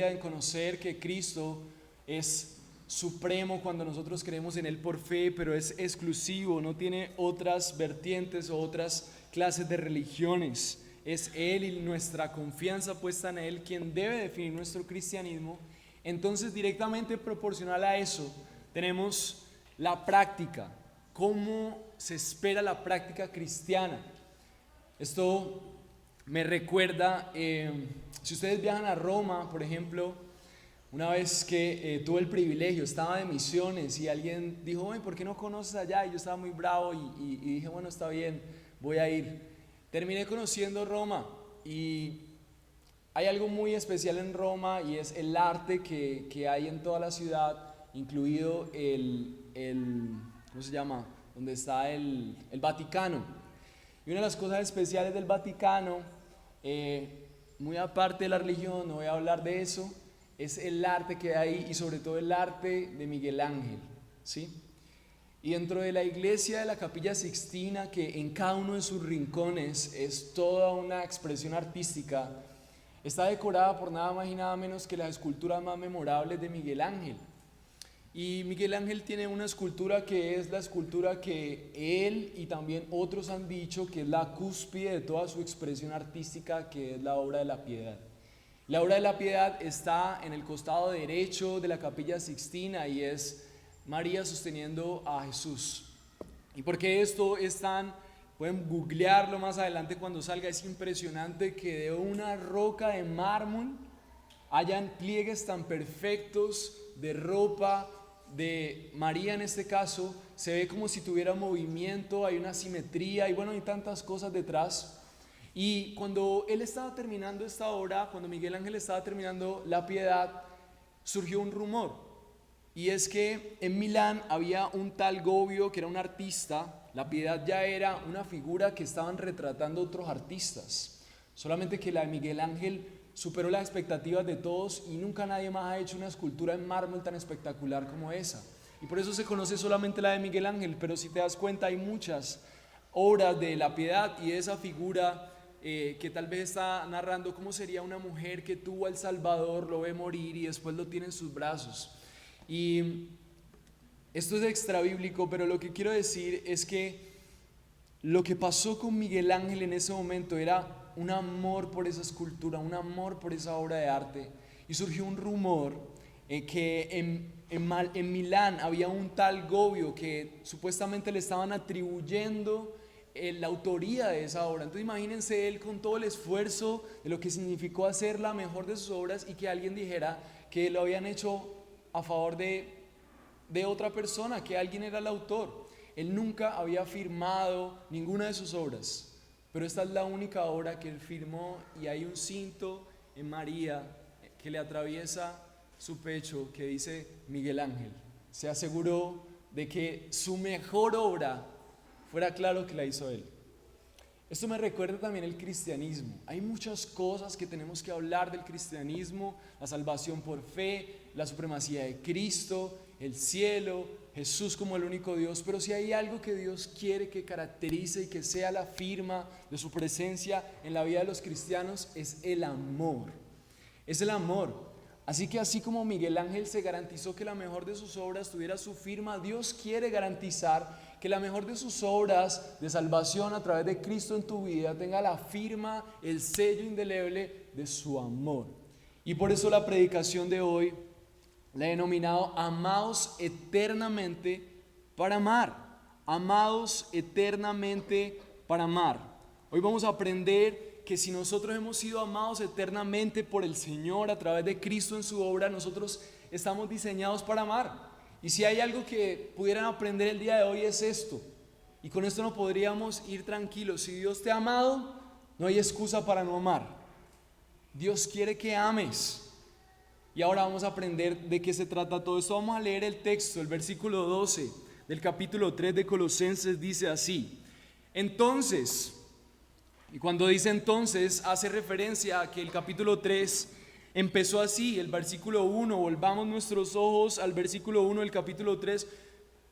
victoria en conocer que Cristo es supremo cuando nosotros creemos en Él por fe, pero es exclusivo, no tiene otras vertientes o otras clases de religiones. Es Él y nuestra confianza puesta en Él quien debe definir nuestro cristianismo. Entonces, directamente proporcional a eso, tenemos la práctica. ¿Cómo se espera la práctica cristiana? Esto me recuerda, si ustedes viajan a Roma, por ejemplo, una vez que tuve el privilegio, estaba de misiones y alguien dijo, ¿por qué no conoces allá? Y yo estaba muy bravo y dije, bueno, está bien, voy a ir. Terminé conociendo Roma y hay algo muy especial en Roma y es el arte que hay en toda la ciudad, incluido ¿cómo se llama? Donde está el Vaticano. Y una de las cosas especiales del Vaticano, muy aparte de la religión, no voy a hablar de eso, es el arte que hay y sobre todo el arte de Miguel Ángel, ¿sí? Y dentro de la iglesia de la Capilla Sixtina, que en cada uno de sus rincones es toda una expresión artística, está decorada por nada más y nada menos que las esculturas más memorables de Miguel Ángel. Y Miguel Ángel tiene una escultura que es la escultura que él y también otros han dicho que es la cúspide de toda su expresión artística, que es la obra de la Piedad. La obra de la Piedad está en el costado derecho de la Capilla Sixtina y es María sosteniendo a Jesús. ¿Y por qué esto es tan? Pueden googlearlo más adelante cuando salga. Es impresionante que de una roca de mármol hayan pliegues tan perfectos de ropa de María en este caso. Se ve como si tuviera movimiento, hay una simetría y bueno, hay tantas cosas detrás. Y cuando él estaba terminando esta obra, cuando Miguel Ángel estaba terminando la Piedad, surgió un rumor. Y es que en Milán había un tal Gobbio que era un artista. La Piedad ya era una figura que estaban retratando otros artistas. Solamente que la de Miguel Ángel superó las expectativas de todos y nunca nadie más ha hecho una escultura en mármol tan espectacular como esa. Y por eso se conoce solamente la de Miguel Ángel, pero si te das cuenta hay muchas obras de la Piedad y de esa figura que tal vez está narrando cómo sería una mujer que tuvo al Salvador, lo ve morir y después lo tiene en sus brazos. Y esto es extrabíblico, pero lo que quiero decir es que lo que pasó con Miguel Ángel en ese momento era un amor por esa escultura, un amor por esa obra de arte. Y surgió un rumor que en Milán había un tal Gobbio que supuestamente le estaban atribuyendo la autoría de esa obra. Entonces imagínense él con todo el esfuerzo de lo que significó hacer la mejor de sus obras y que alguien dijera que lo habían hecho a favor de otra persona, que alguien era el autor. Él nunca había firmado ninguna de sus obras, pero esta es la única obra que él firmó y hay un cinto en María que le atraviesa su pecho que dice Miguel Ángel. Se aseguró de que su mejor obra fuera claro que la hizo él. Esto me recuerda también el cristianismo. Hay muchas cosas que tenemos que hablar del cristianismo: la salvación por fe, la supremacía de Cristo, el cielo, Jesús como el único Dios. Pero si hay algo que Dios quiere que caracterice y que sea la firma de su presencia en la vida de los cristianos, es el amor. Es el amor. Así que así como Miguel Ángel se garantizó que la mejor de sus obras tuviera su firma, Dios quiere garantizar que la mejor de sus obras de salvación a través de Cristo en tu vida tenga la firma, el sello indeleble de su amor. Y por eso la predicación de hoy la he denominado Amados eternamente para amar. Amados eternamente para amar. Hoy vamos a aprender que si nosotros hemos sido amados eternamente por el Señor a través de Cristo en su obra, nosotros estamos diseñados para amar. Y si hay algo que pudieran aprender el día de hoy es esto. Y con esto no podríamos ir tranquilos. Si Dios te ha amado, no hay excusa para no amar. Dios quiere que ames. Y ahora vamos a aprender de qué se trata todo esto. Vamos a leer el texto, el versículo 12 del capítulo 3 de Colosenses dice así: entonces, y cuando dice entonces, hace referencia a que el capítulo 3 empezó así, el versículo 1, volvamos nuestros ojos al versículo 1 del capítulo 3,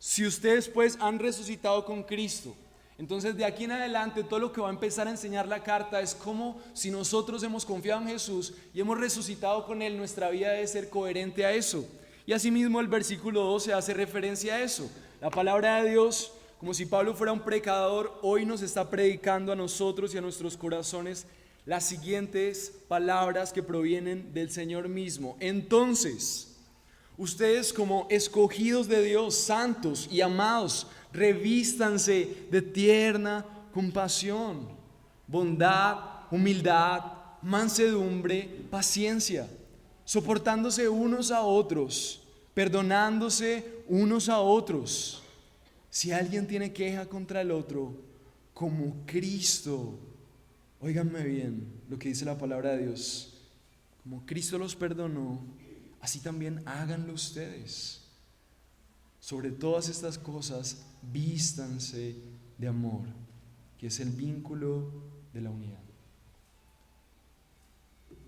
si ustedes pues han resucitado con Cristo. Entonces de aquí en adelante todo lo que va a empezar a enseñar la carta es como si nosotros hemos confiado en Jesús y hemos resucitado con Él, nuestra vida debe ser coherente a eso. Y asimismo el versículo 12 hace referencia a eso. La palabra de Dios, como si Pablo fuera un predicador, hoy nos está predicando a nosotros y a nuestros corazones las siguientes palabras que provienen del Señor mismo. Entonces, ustedes como escogidos de Dios, santos y amados, revístanse de tierna compasión, bondad, humildad, mansedumbre, paciencia, soportándose unos a otros, perdonándose unos a otros. Si alguien tiene queja contra el otro, como Cristo, óiganme bien lo que dice la palabra de Dios, como Cristo los perdonó, así también háganlo ustedes. Sobre todas estas cosas, vístanse de amor, que es el vínculo de la unidad.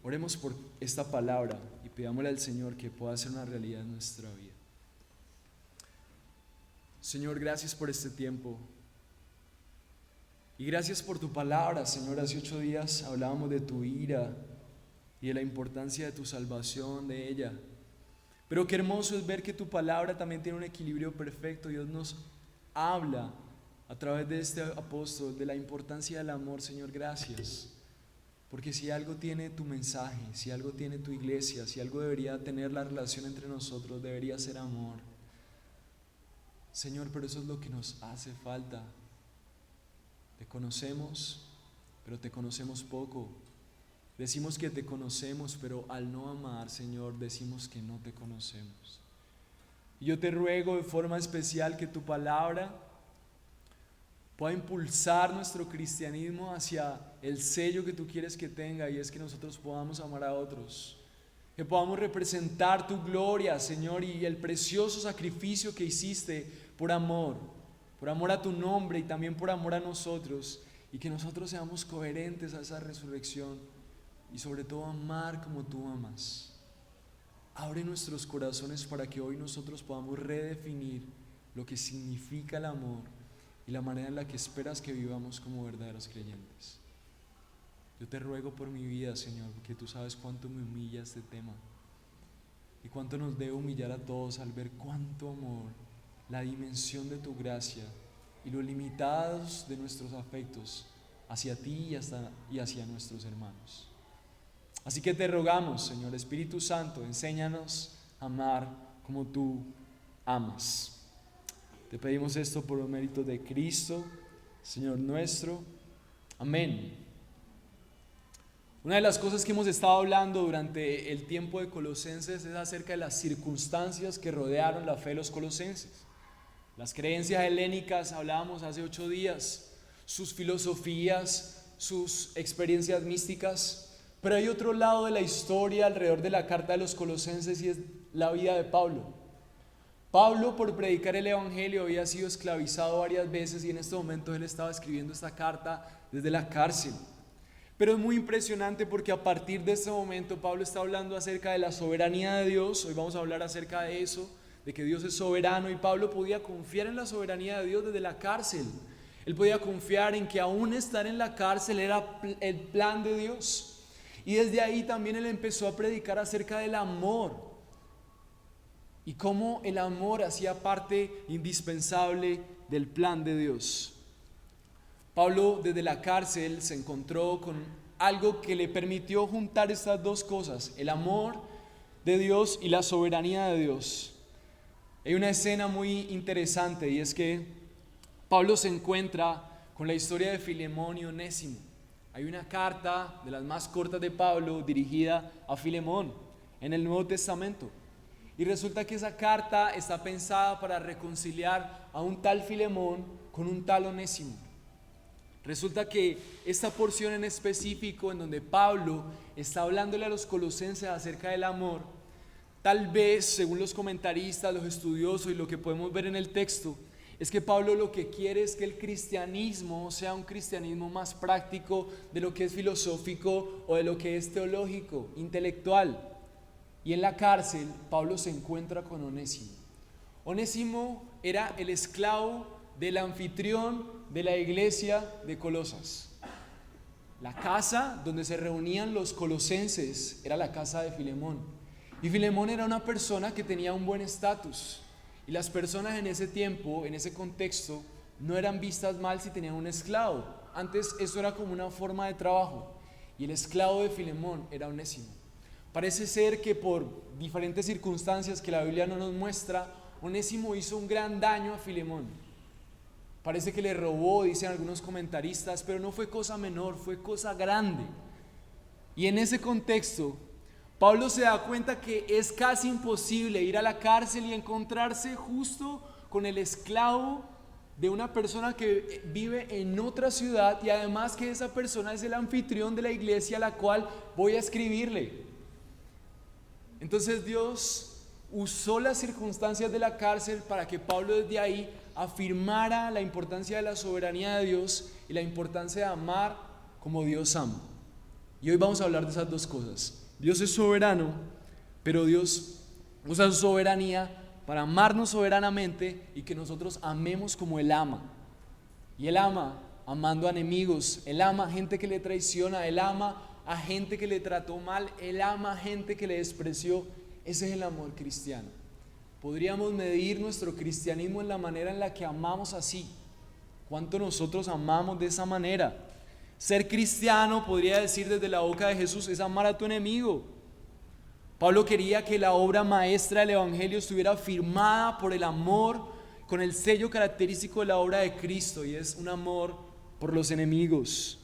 Oremos por esta palabra y pidámosle al Señor que pueda ser una realidad en nuestra vida. Señor, gracias por este tiempo. Y gracias por tu palabra, Señor. Hace 8 días hablábamos de tu ira y de la importancia de tu salvación, de ella. Pero qué hermoso es ver que tu palabra también tiene un equilibrio perfecto. Dios nos habla a través de este apóstol de la importancia del amor. Señor, gracias. Porque si algo tiene tu mensaje, si algo tiene tu iglesia, si algo debería tener la relación entre nosotros, debería ser amor. Señor, pero eso es lo que nos hace falta. Te conocemos, pero te conocemos poco. Decimos que te conocemos, pero al no amar, Señor, decimos que no te conocemos. Y yo te ruego de forma especial que tu palabra pueda impulsar nuestro cristianismo hacia el sello que tú quieres que tenga, y es que nosotros podamos amar a otros, que podamos representar tu gloria, Señor, y el precioso sacrificio que hiciste por amor a tu nombre y también por amor a nosotros, y que nosotros seamos coherentes a esa resurrección y sobre todo amar como tú amas. Abre nuestros corazones para que hoy nosotros podamos redefinir lo que significa el amor y la manera en la que esperas que vivamos como verdaderos creyentes. Yo te ruego por mi vida, Señor, porque tú sabes cuánto me humilla este tema y cuánto nos debe humillar a todos al ver cuánto amor, la dimensión de tu gracia y los limitados de nuestros afectos hacia ti y hacia nuestros hermanos. Así que te rogamos, Señor Espíritu Santo, enséñanos a amar como tú amas. Te pedimos esto por los méritos de Cristo, Señor nuestro. Amén. Una de las cosas que hemos estado hablando durante el tiempo de Colosenses es acerca de las circunstancias que rodearon la fe de los colosenses. Las creencias helénicas, hablábamos hace 8 días, sus filosofías, sus experiencias místicas, pero hay otro lado de la historia alrededor de la carta de los colosenses y es la vida de Pablo. Pablo, por predicar el evangelio, había sido esclavizado varias veces y en este momento él estaba escribiendo esta carta desde la cárcel. Pero es muy impresionante porque a partir de este momento Pablo está hablando acerca de la soberanía de Dios. Hoy vamos a hablar acerca de eso, de que Dios es soberano, y Pablo podía confiar en la soberanía de Dios desde la cárcel. Él podía confiar en que aún estar en la cárcel era el plan de Dios. Y desde ahí también él empezó a predicar acerca del amor y cómo el amor hacía parte indispensable del plan de Dios. Pablo desde la cárcel se encontró con algo que le permitió juntar estas dos cosas, el amor de Dios y la soberanía de Dios. Hay una escena muy interesante y es que Pablo se encuentra con la historia de Filemón y Onésimo. Hay una carta de las más cortas de Pablo dirigida a Filemón en el Nuevo Testamento. Y resulta que esa carta está pensada para reconciliar a un tal Filemón con un tal Onésimo. Resulta que esta porción en específico en donde Pablo está hablándole a los colosenses acerca del amor, tal vez, según los comentaristas, los estudiosos y lo que podemos ver en el texto, es que Pablo lo que quiere es que el cristianismo sea un cristianismo más práctico de lo que es filosófico o de lo que es teológico, intelectual. Y en la cárcel, Pablo se encuentra con Onésimo. Onésimo era el esclavo del anfitrión de la iglesia de Colosas. La casa donde se reunían los colosenses era la casa de Filemón. Y Filemón era una persona que tenía un buen estatus. Y las personas en ese tiempo, en ese contexto, no eran vistas mal si tenían un esclavo. Antes eso era como una forma de trabajo. Y el esclavo de Filemón era Onésimo. Parece ser que por diferentes circunstancias que la Biblia no nos muestra, Onésimo hizo un gran daño a Filemón. Parece que le robó, dicen algunos comentaristas, pero no fue cosa menor, fue cosa grande. Y en ese contexto, Pablo se da cuenta que es casi imposible ir a la cárcel y encontrarse justo con el esclavo de una persona que vive en otra ciudad, y además que esa persona es el anfitrión de la iglesia a la cual voy a escribirle. Entonces Dios usó las circunstancias de la cárcel para que Pablo desde ahí afirmara la importancia de la soberanía de Dios y la importancia de amar como Dios ama. Y hoy vamos a hablar de esas dos cosas. Dios es soberano, pero Dios usa su soberanía para amarnos soberanamente y que nosotros amemos como Él ama. Y Él ama amando a enemigos, Él ama a gente que le traiciona, Él ama a gente que le trató mal, Él ama a gente que le despreció. Ese es el amor cristiano. Podríamos medir nuestro cristianismo en la manera en la que amamos así. ¿Cuánto nosotros amamos de esa manera? Ser cristiano, podría decir desde la boca de Jesús, es amar a tu enemigo. Pablo quería que la obra maestra del Evangelio estuviera firmada por el amor, con el sello característico de la obra de Cristo, y es un amor por los enemigos.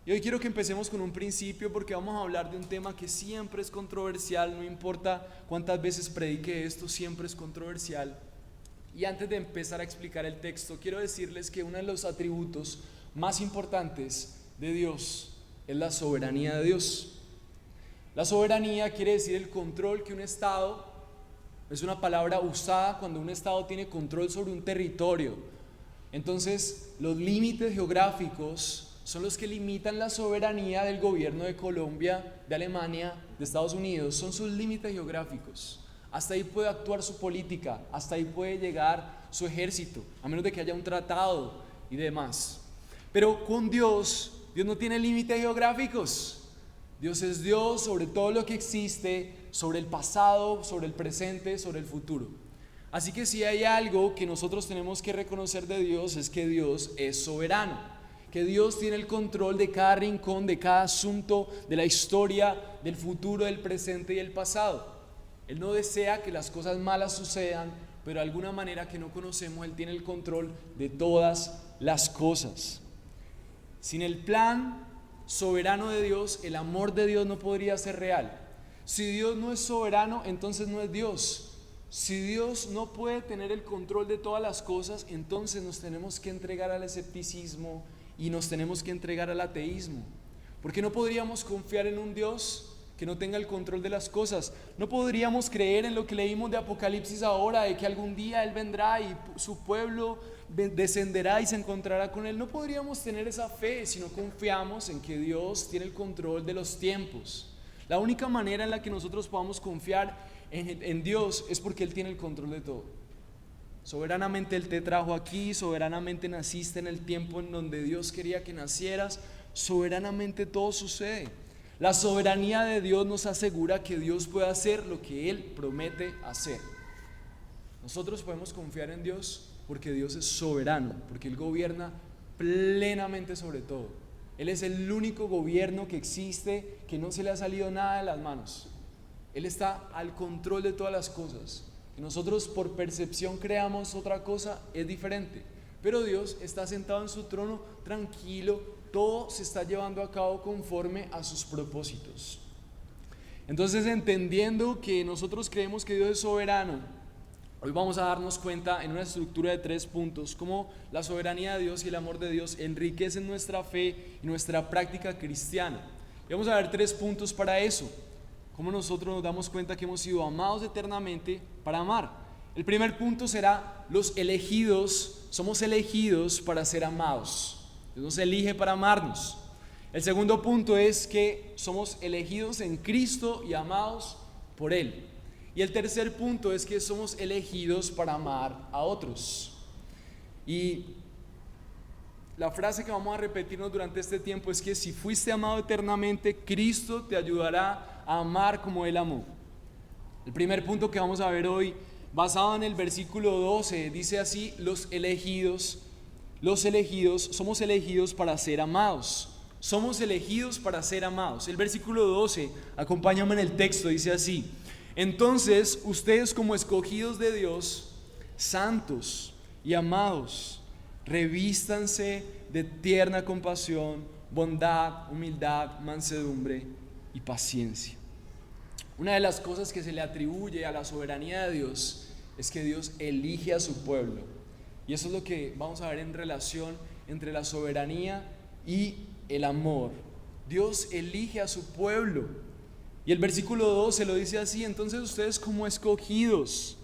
Y hoy quiero que empecemos con un principio, porque vamos a hablar de un tema que siempre es controversial, no importa cuántas veces predique esto, siempre es controversial. Y antes de empezar a explicar el texto, quiero decirles que uno de los atributos más importantes de Dios es la soberanía de Dios. La soberanía quiere decir el control que un Estado, es una palabra usada cuando un Estado tiene control sobre un territorio. Entonces, los límites geográficos son los que limitan la soberanía del gobierno de Colombia, de Alemania, de Estados Unidos. Son sus límites geográficos. Hasta ahí puede actuar su política, hasta ahí puede llegar su ejército, a menos de que haya un tratado y demás. Pero con Dios no tiene límites geográficos. Dios es Dios sobre todo lo que existe, sobre el pasado, sobre el presente, sobre el futuro. Así que si hay algo que nosotros tenemos que reconocer de Dios, es que Dios es soberano. Que Dios tiene el control de cada rincón, de cada asunto, de la historia, del futuro, del presente y el pasado. Él no desea que las cosas malas sucedan, pero de alguna manera que no conocemos, Él tiene el control de todas las cosas. Sin el plan soberano de Dios, el amor de Dios no podría ser real. Si Dios no es soberano, entonces no es Dios. Si Dios no puede tener el control de todas las cosas, entonces nos tenemos que entregar al escepticismo y nos tenemos que entregar al ateísmo, porque no podríamos confiar en un Dios que no tenga el control de las cosas. No podríamos creer en lo que leímos de Apocalipsis ahora, de que algún día Él vendrá y su pueblo descenderá y se encontrará con Él. No podríamos tener esa fe si no confiamos en que Dios tiene el control de los tiempos. La única manera en la que nosotros podamos confiar en Dios es porque Él tiene el control de todo. Soberanamente Él te trajo aquí, soberanamente naciste en el tiempo en donde Dios quería que nacieras, soberanamente todo sucede. La soberanía de Dios nos asegura que Dios puede hacer lo que Él promete hacer. Nosotros podemos confiar en Dios porque Dios es soberano, porque Él gobierna plenamente sobre todo. Él es el único gobierno que existe, que no se le ha salido nada de las manos. Él está al control de todas las cosas. Que nosotros por percepción creamos otra cosa es diferente, pero Dios está sentado en su trono tranquilo, todo se está llevando a cabo conforme a sus propósitos. Entonces, entendiendo que nosotros creemos que Dios es soberano, hoy vamos a darnos cuenta en una estructura de 3 puntos cómo la soberanía de Dios y el amor de Dios enriquecen nuestra fe y nuestra práctica cristiana. Y vamos a ver 3 puntos para eso. Cómo nosotros nos damos cuenta que hemos sido amados eternamente para amar. El primer punto será: los elegidos, somos elegidos para ser amados. Dios nos elige para amarnos. El segundo punto es que somos elegidos en Cristo y amados por Él. Y el tercer punto es que somos elegidos para amar a otros. Y la frase que vamos a repetirnos durante este tiempo es que si fuiste amado eternamente, Cristo te ayudará a amar como Él amó. El primer punto que vamos a ver hoy, basado en el versículo 12, dice así: los elegidos, somos elegidos para ser amados. Somos elegidos para ser amados. El versículo 12, acompáñame en el texto, dice así: entonces ustedes, como escogidos de Dios, santos y amados, revístanse de tierna compasión, bondad, humildad, mansedumbre y paciencia. Una de las cosas que se le atribuye a la soberanía de Dios es que Dios elige a su pueblo. Y eso es lo que vamos a ver en relación entre la soberanía y el amor. Dios elige a su pueblo. Y el versículo 12 lo dice así: entonces ustedes, como escogidos.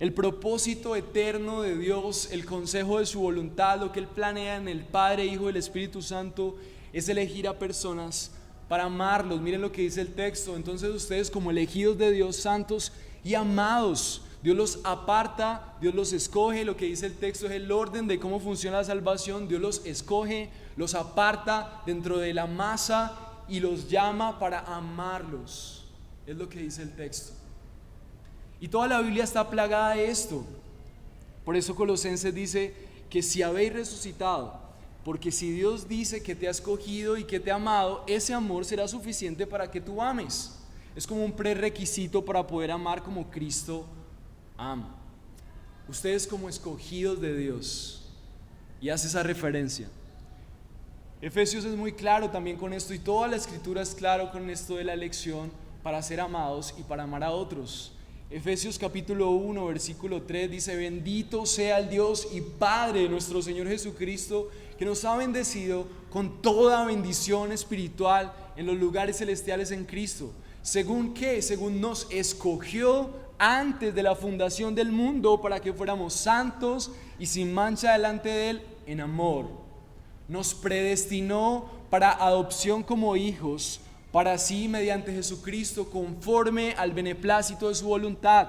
El propósito eterno de Dios, el consejo de su voluntad, lo que Él planea en el Padre, Hijo y el Espíritu Santo, es elegir a personas para amarlos. Miren lo que dice el texto: entonces ustedes, como elegidos de Dios, santos y amados. Dios los aparta, Dios los escoge. Lo que dice el texto es el orden de cómo funciona la salvación. Dios los escoge, los aparta dentro de la masa y los llama para amarlos. Es lo que dice el texto. Y toda la Biblia está plagada de esto. Por eso Colosenses dice que si habéis resucitado, porque si Dios dice que te ha escogido y que te ha amado, ese amor será suficiente para que tú ames. Es como un prerequisito para poder amar como Cristo ama. Ustedes, como escogidos de Dios, y hace esa referencia. Efesios es muy claro también con esto, y toda la Escritura es claro con esto de la elección para ser amados y para amar a otros. Efesios capítulo 1 versículo 3 dice: bendito sea el Dios y Padre de nuestro Señor Jesucristo, que nos ha bendecido con toda bendición espiritual en los lugares celestiales en Cristo. ¿Según qué? Según nos escogió antes de la fundación del mundo para que fuéramos santos y sin mancha delante de Él en amor. Nos predestinó para adopción como hijos, para sí, mediante Jesucristo, conforme al beneplácito de su voluntad.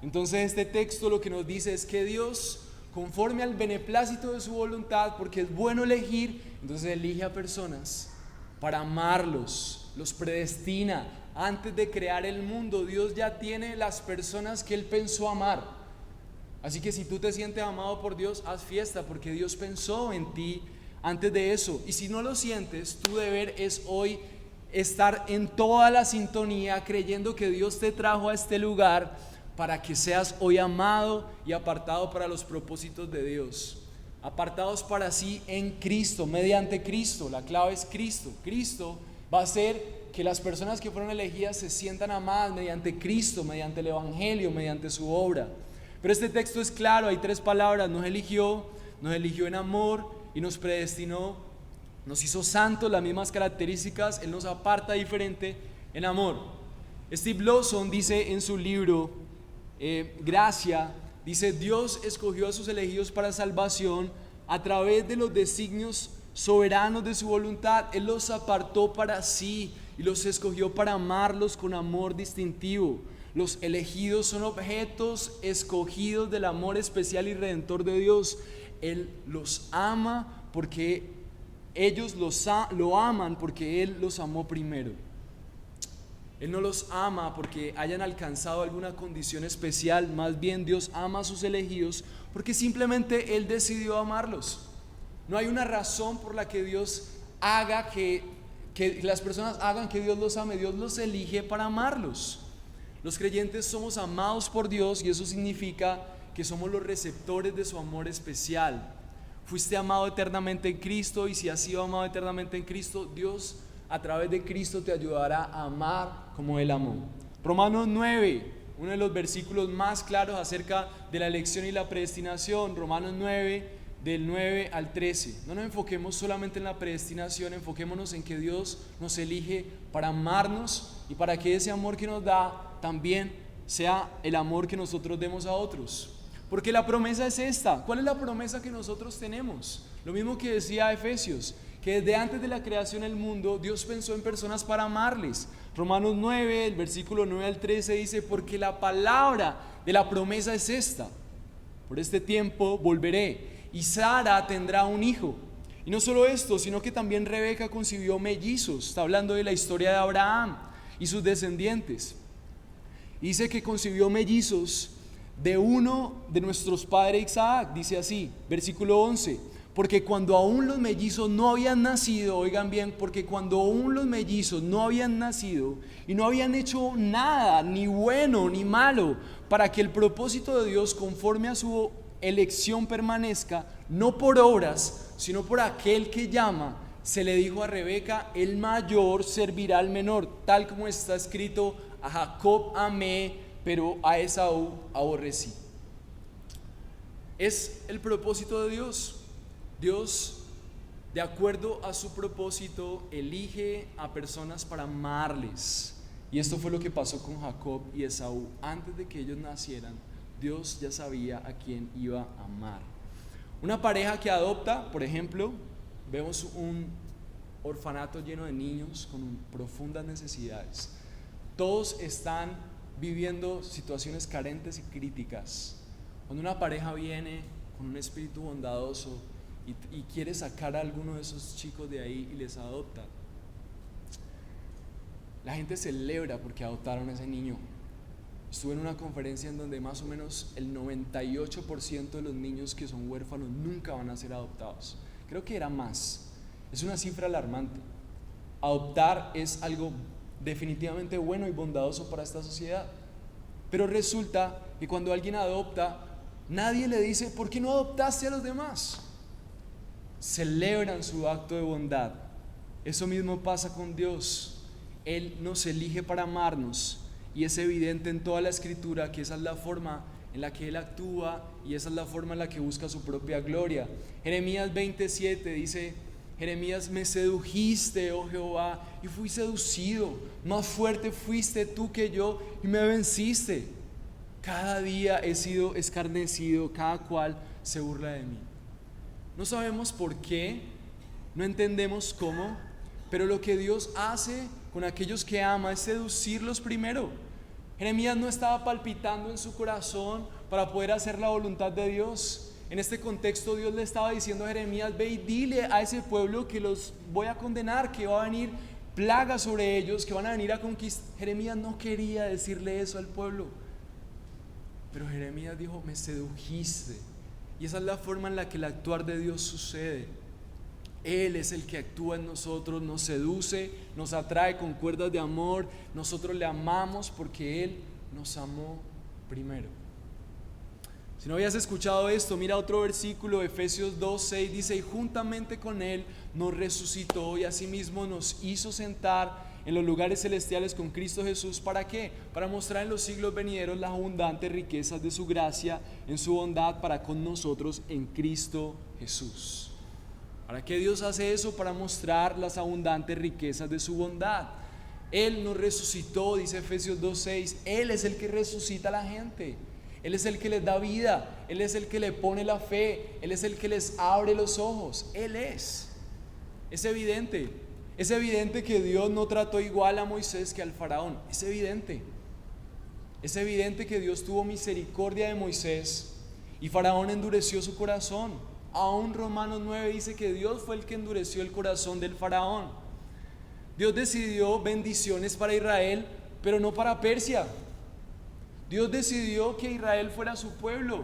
Entonces este texto lo que nos dice es que Dios, conforme al beneplácito de su voluntad, porque es bueno elegir, entonces elige a personas para amarlos, los predestina. Antes de crear el mundo, Dios ya tiene las personas que Él pensó amar. Así que si tú te sientes amado por Dios, haz fiesta, porque Dios pensó en ti antes de eso. Y si no lo sientes, tu deber es hoy estar en toda la sintonía, creyendo que Dios te trajo a este lugar para que seas hoy amado y apartado para los propósitos de Dios. Apartados para sí en Cristo, mediante Cristo. La clave es Cristo. Cristo va a hacer que las personas que fueron elegidas se sientan amadas mediante Cristo, mediante el Evangelio, mediante su obra. Pero este texto es claro, hay tres palabras: nos eligió en amor y nos predestinó, nos hizo santos, las mismas características. Él nos aparta diferente en amor. Steve Lawson dice en su libro Gracia, dice: Dios escogió a sus elegidos para salvación a través de los designios soberanos de su voluntad. Él los apartó para sí y los escogió para amarlos con amor distintivo. Los elegidos son objetos escogidos del amor especial y redentor de Dios. Él los ama porque ellos lo aman porque Él los amó primero. Él no los ama porque hayan alcanzado alguna condición especial. Más bien, Dios ama a sus elegidos porque simplemente Él decidió amarlos. No hay una razón por la que Dios haga que las personas hagan que Dios los ame. Dios los elige para amarlos. Los creyentes somos amados por Dios, y eso significa que somos los receptores de su amor especial. Fuiste amado eternamente en Cristo, y si has sido amado eternamente en Cristo, Dios a través de Cristo te ayudará a amar como Él amó. Romanos 9, uno de los versículos más claros acerca de la elección y la predestinación. Romanos 9, del 9 al 13. No nos enfoquemos solamente en la predestinación, enfoquémonos en que Dios nos elige para amarnos y para que ese amor que nos da también sea el amor que nosotros demos a otros. Porque la promesa es esta. ¿Cuál es la promesa que nosotros tenemos? Lo mismo que decía Efesios, que desde antes de la creación del mundo, Dios pensó en personas para amarles. Romanos 9, el versículo 9 al 13 dice: porque la palabra de la promesa es esta: por este tiempo volveré y Sara tendrá un hijo. Y no solo esto, sino que también Rebeca concibió mellizos. Está hablando de la historia de Abraham y sus descendientes. Dice que concibió mellizos de uno de nuestros padres Isaac. Dice así, versículo 11: porque cuando aún los mellizos no habían nacido, oigan bien, porque cuando aún los mellizos no habían nacido y no habían hecho nada, ni bueno ni malo, para que el propósito de Dios conforme a su elección permanezca, no por obras, sino por aquel que llama, se le dijo a Rebeca: el mayor servirá al menor, tal como está escrito: a Jacob amé, pero a Esaú aborrecí. Es el propósito de Dios. Dios, de acuerdo a su propósito, elige a personas para amarles. Y esto fue lo que pasó con Jacob y Esaú. Antes de que ellos nacieran, Dios ya sabía a quién iba a amar. Una pareja que adopta, por ejemplo, vemos un orfanato lleno de niños con profundas necesidades. Todos están viviendo situaciones carentes y críticas. Cuando una pareja viene con un espíritu bondadoso y quiere sacar a alguno de esos chicos de ahí y les adopta, la gente celebra porque adoptaron a ese niño. Estuve en una conferencia en donde más o menos el 98% de los niños que son huérfanos nunca van a ser adoptados. Creo que era más. Es una cifra alarmante. Adoptar es algo definitivamente bueno y bondadoso para esta sociedad. Pero resulta que cuando alguien adopta, nadie le dice: ¿por qué no adoptaste a los demás? Celebran su acto de bondad. Eso mismo pasa con Dios. Él nos elige para amarnos, y es evidente en toda la escritura que esa es la forma en la que Él actúa, y esa es la forma en la que busca su propia gloria. Jeremías 27 dice: Jeremías, me sedujiste, oh Jehová, y fui seducido. Más fuerte fuiste tú que yo, y me venciste. Cada día he sido escarnecido, cada cual se burla de mí. No sabemos por qué, no entendemos cómo, pero lo que Dios hace con aquellos que ama es seducirlos primero. Jeremías no estaba palpitando en su corazón para poder hacer la voluntad de Dios. En este contexto, Dios le estaba diciendo a Jeremías: ve y dile a ese pueblo que los voy a condenar, que va a venir plaga sobre ellos, que van a venir a conquistar. Jeremías no quería decirle eso al pueblo, pero Jeremías dijo: me sedujiste. Y esa es la forma en la que el actuar de Dios sucede. Él es el que actúa en nosotros, nos seduce, nos atrae con cuerdas de amor. Nosotros le amamos porque Él nos amó primero. Si no habías escuchado esto, mira otro versículo, Efesios 2:6 dice: y juntamente con Él nos resucitó y asimismo nos hizo sentar en los lugares celestiales con Cristo Jesús. ¿Para qué? Para mostrar en los siglos venideros las abundantes riquezas de su gracia en su bondad para con nosotros en Cristo Jesús. ¿Para qué Dios hace eso? Para mostrar las abundantes riquezas de su bondad. Él nos resucitó, dice Efesios 2:6. Él es el que resucita a la gente. Él es el que les da vida. Él es el que le pone la fe. Él es el que les abre los ojos. Él es. Es evidente. Es evidente que Dios no trató igual a Moisés que al faraón. Es evidente. Es evidente que Dios tuvo misericordia de Moisés y Faraón endureció su corazón. Aún Romanos 9 dice que Dios fue el que endureció el corazón del faraón. Dios decidió bendiciones para Israel, pero no para Persia. Dios decidió que Israel fuera su pueblo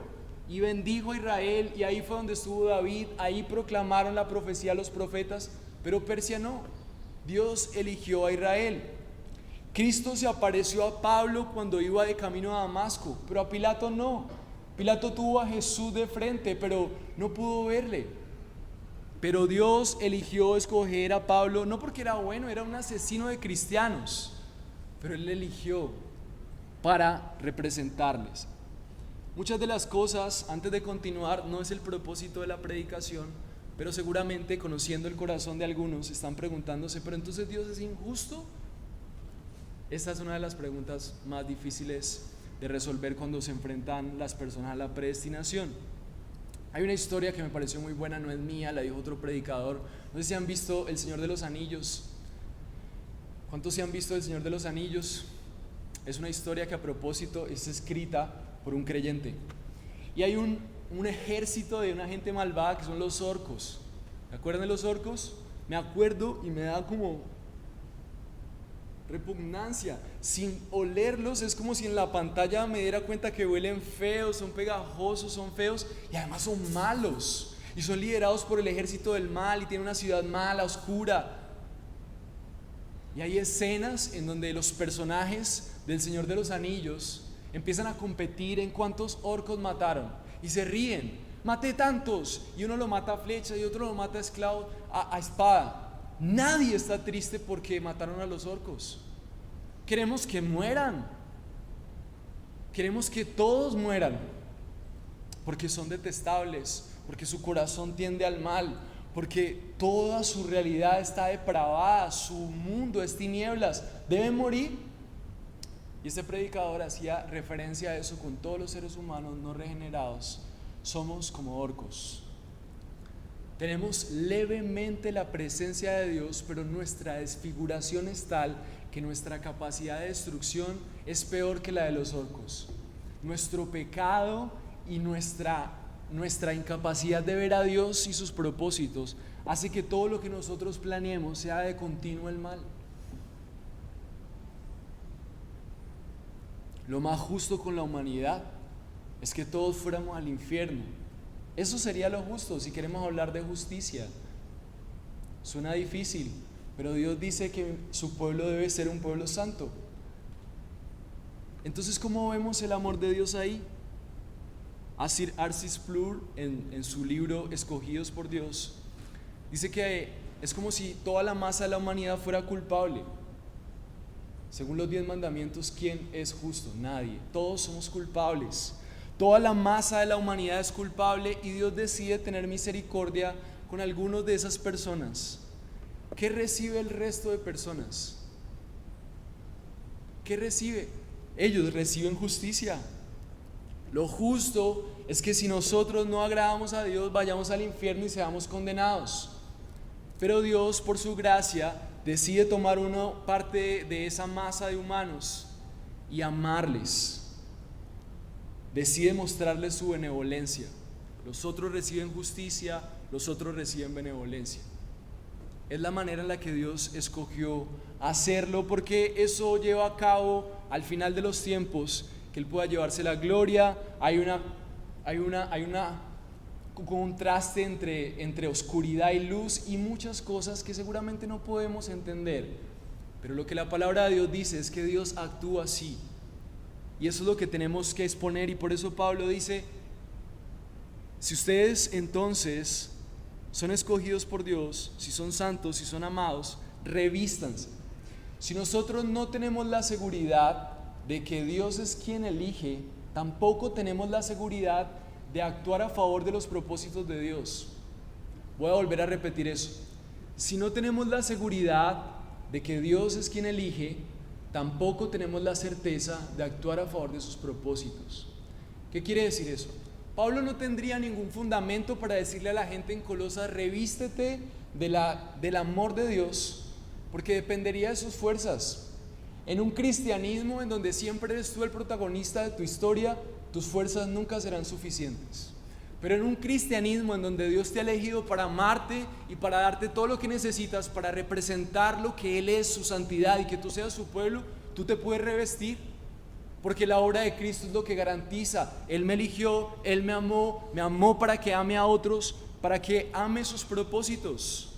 y bendijo a Israel, y ahí fue donde estuvo David. Ahí proclamaron la profecía a los profetas, pero Persia no. Dios eligió a Israel. Cristo se apareció a Pablo cuando iba de camino a Damasco, pero a Pilato no. Pilato tuvo a Jesús de frente, pero no pudo verle. Pero Dios eligió escoger a Pablo, no porque era bueno, era un asesino de cristianos, pero Él le eligió para representarles. Muchas de las cosas, antes de continuar, no es el propósito de la predicación, pero seguramente, conociendo el corazón de algunos, están preguntándose: ¿pero entonces Dios es injusto? Esta es una de las preguntas más difíciles de resolver cuando se enfrentan las personas a la predestinación. Hay una historia que me pareció muy buena, no es mía, la dijo otro predicador. No sé si han visto El Señor de los Anillos. ¿Cuántos se han visto El Señor de los Anillos? Es una historia que, a propósito, es escrita por un creyente. Y hay un un ejército de una gente malvada que son los orcos. ¿Se acuerdan de los orcos? Me acuerdo y me da como repugnancia. Sin olerlos es como si en la pantalla me diera cuenta que huelen feos, son pegajosos, son feos y además son malos. Y son liderados por el ejército del mal y tienen una ciudad mala, oscura. Y hay escenas en donde los personajes del Señor de los Anillos empiezan a competir en cuántos orcos mataron y se ríen. Maté tantos, y uno lo mata a flecha y otro lo mata a espada. Nadie está triste porque mataron a los orcos. Queremos que mueran. Queremos que todos mueran, porque son detestables, porque su corazón tiende al mal, porque toda su realidad está depravada, su mundo es tinieblas, deben morir. Y este predicador hacía referencia a eso con todos los seres humanos no regenerados. Somos como orcos. Tenemos levemente la presencia de Dios, pero nuestra desfiguración es tal que nuestra capacidad de destrucción es peor que la de los orcos. Nuestro pecado y nuestra incapacidad de ver a Dios y sus propósitos hace que todo lo que nosotros planeemos sea de continuo el mal. Lo más justo con la humanidad es que todos fuéramos al infierno. Eso sería lo justo si queremos hablar de justicia. Suena difícil, pero Dios dice que su pueblo debe ser un pueblo santo. Entonces, ¿cómo vemos el amor de Dios ahí? Sir R.C. Sproul, en su libro Escogidos por Dios, dice que es como si toda la masa de la humanidad fuera culpable. Según los 10 mandamientos, ¿quién es justo? Nadie. Todos somos culpables. Toda la masa de la humanidad es culpable y Dios decide tener misericordia con algunos de esas personas. ¿Qué recibe el resto de personas? ¿Qué recibe? Ellos reciben justicia. Lo justo es que si nosotros no agradamos a Dios, vayamos al infierno y seamos condenados. Pero Dios, por su gracia, decide tomar una parte de esa masa de humanos y amarles. Decide mostrarles su benevolencia. Los otros reciben justicia, los otros reciben benevolencia. Es la manera en la que Dios escogió hacerlo, porque eso lleva a cabo al final de los tiempos que Él pueda llevarse la gloria. Hay un contraste entre oscuridad y luz y muchas cosas que seguramente no podemos entender, pero lo que la palabra de Dios dice es que Dios actúa así, y eso es lo que tenemos que exponer. Y por eso Pablo dice: si ustedes entonces son escogidos por Dios, si son santos, si son amados, revístanse. Si nosotros no tenemos la seguridad de que Dios es quien elige, tampoco tenemos la seguridad de actuar a favor de los propósitos de Dios. Voy a volver a repetir eso. Si no tenemos la seguridad de que Dios es quien elige, tampoco tenemos la certeza de actuar a favor de sus propósitos. ¿Qué quiere decir eso? Pablo no tendría ningún fundamento para decirle a la gente en Colosas: revístete del amor de Dios, porque dependería de sus fuerzas. En un cristianismo en donde siempre eres tú el protagonista de tu historia, tus fuerzas nunca serán suficientes. Pero en un cristianismo en donde Dios te ha elegido para amarte y para darte todo lo que necesitas para representar lo que Él es, su santidad, y que tú seas su pueblo, tú te puedes revestir, porque la obra de Cristo es lo que garantiza. Él me eligió, Él me amó para que ame a otros, para que ame sus propósitos.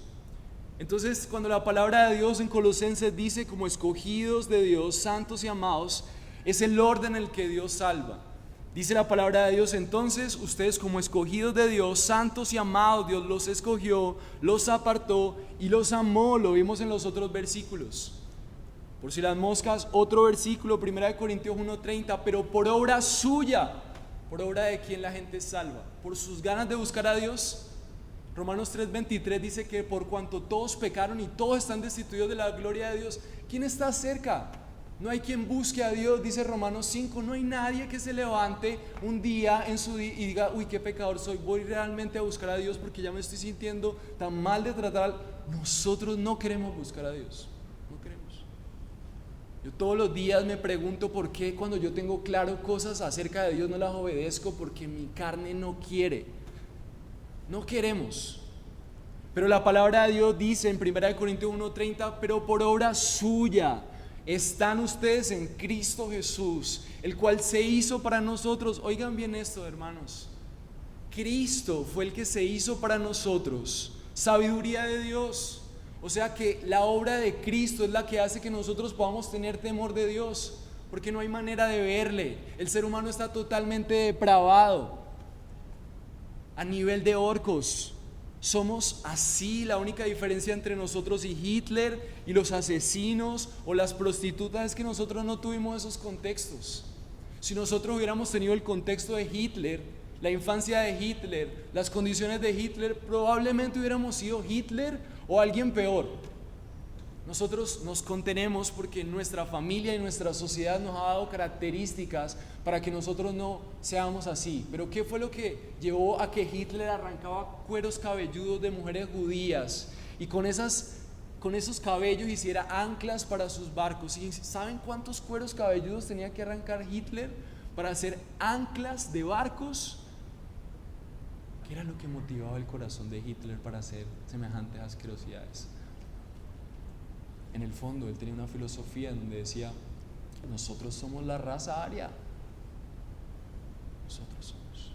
Entonces, cuando la palabra de Dios en Colosenses dice como escogidos de Dios, santos y amados, es el orden en el que Dios salva. Dice la palabra de Dios: entonces ustedes como escogidos de Dios, santos y amados, Dios los escogió, los apartó y los amó. Lo vimos en los otros versículos. Por si las moscas, otro versículo, 1 Corintios 1:30, pero por obra suya. ¿Por obra de quién la gente es salva? ¿Por sus ganas de buscar a Dios? Romanos 3:23 dice que por cuanto todos pecaron y todos están destituidos de la gloria de Dios, ¿quién está cerca? No hay quien busque a Dios, dice Romanos 5. No hay nadie que se levante un día en su día y diga: uy, qué pecador soy, voy realmente a buscar a Dios porque ya me estoy sintiendo tan mal de tratar. Nosotros no queremos buscar a Dios, no queremos. Yo todos los días me pregunto por qué cuando yo tengo claro cosas acerca de Dios no las obedezco, porque mi carne no quiere. No queremos. Pero la palabra de Dios dice en 1 Corintios 1:30, pero por obra suya están ustedes en Cristo Jesús, el cual se hizo para nosotros. Oigan bien esto, hermanos. Cristo fue el que se hizo para nosotros. Sabiduría de Dios. O sea que la obra de Cristo es la que hace que nosotros podamos tener temor de Dios, porque no hay manera de verle. El ser humano está totalmente depravado a nivel de orcos. Somos así. La única diferencia entre nosotros y Hitler y los asesinos o las prostitutas es que nosotros no tuvimos esos contextos. Si nosotros hubiéramos tenido el contexto de Hitler, la infancia de Hitler, las condiciones de Hitler, probablemente hubiéramos sido Hitler o alguien peor. Nosotros nos contenemos porque nuestra familia y nuestra sociedad nos ha dado características para que nosotros no seamos así. Pero ¿qué fue lo que llevó a que Hitler arrancaba cueros cabelludos de mujeres judías y con esos cabellos hiciera anclas para sus barcos? ¿Y saben cuántos cueros cabelludos tenía que arrancar Hitler para hacer anclas de barcos? ¿Qué era lo que motivaba el corazón de Hitler para hacer semejantes asquerosidades? En el fondo, él tenía una filosofía en donde decía: nosotros somos la raza aria. Nosotros somos.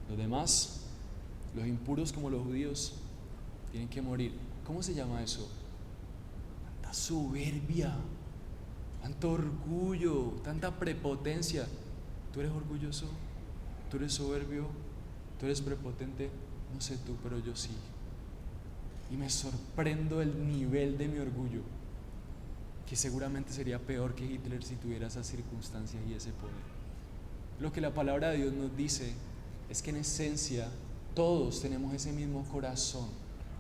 Los demás, los impuros como los judíos, tienen que morir. ¿Cómo se llama eso? Tanta soberbia, tanto orgullo, tanta prepotencia. ¿Tú eres orgulloso? ¿Tú eres soberbio? ¿Tú eres prepotente? No sé tú, pero yo sí. Y me sorprendo el nivel de mi orgullo, que seguramente sería peor que Hitler si tuviera esas circunstancias y ese poder. Lo que la palabra de Dios nos dice es que en esencia todos tenemos ese mismo corazón,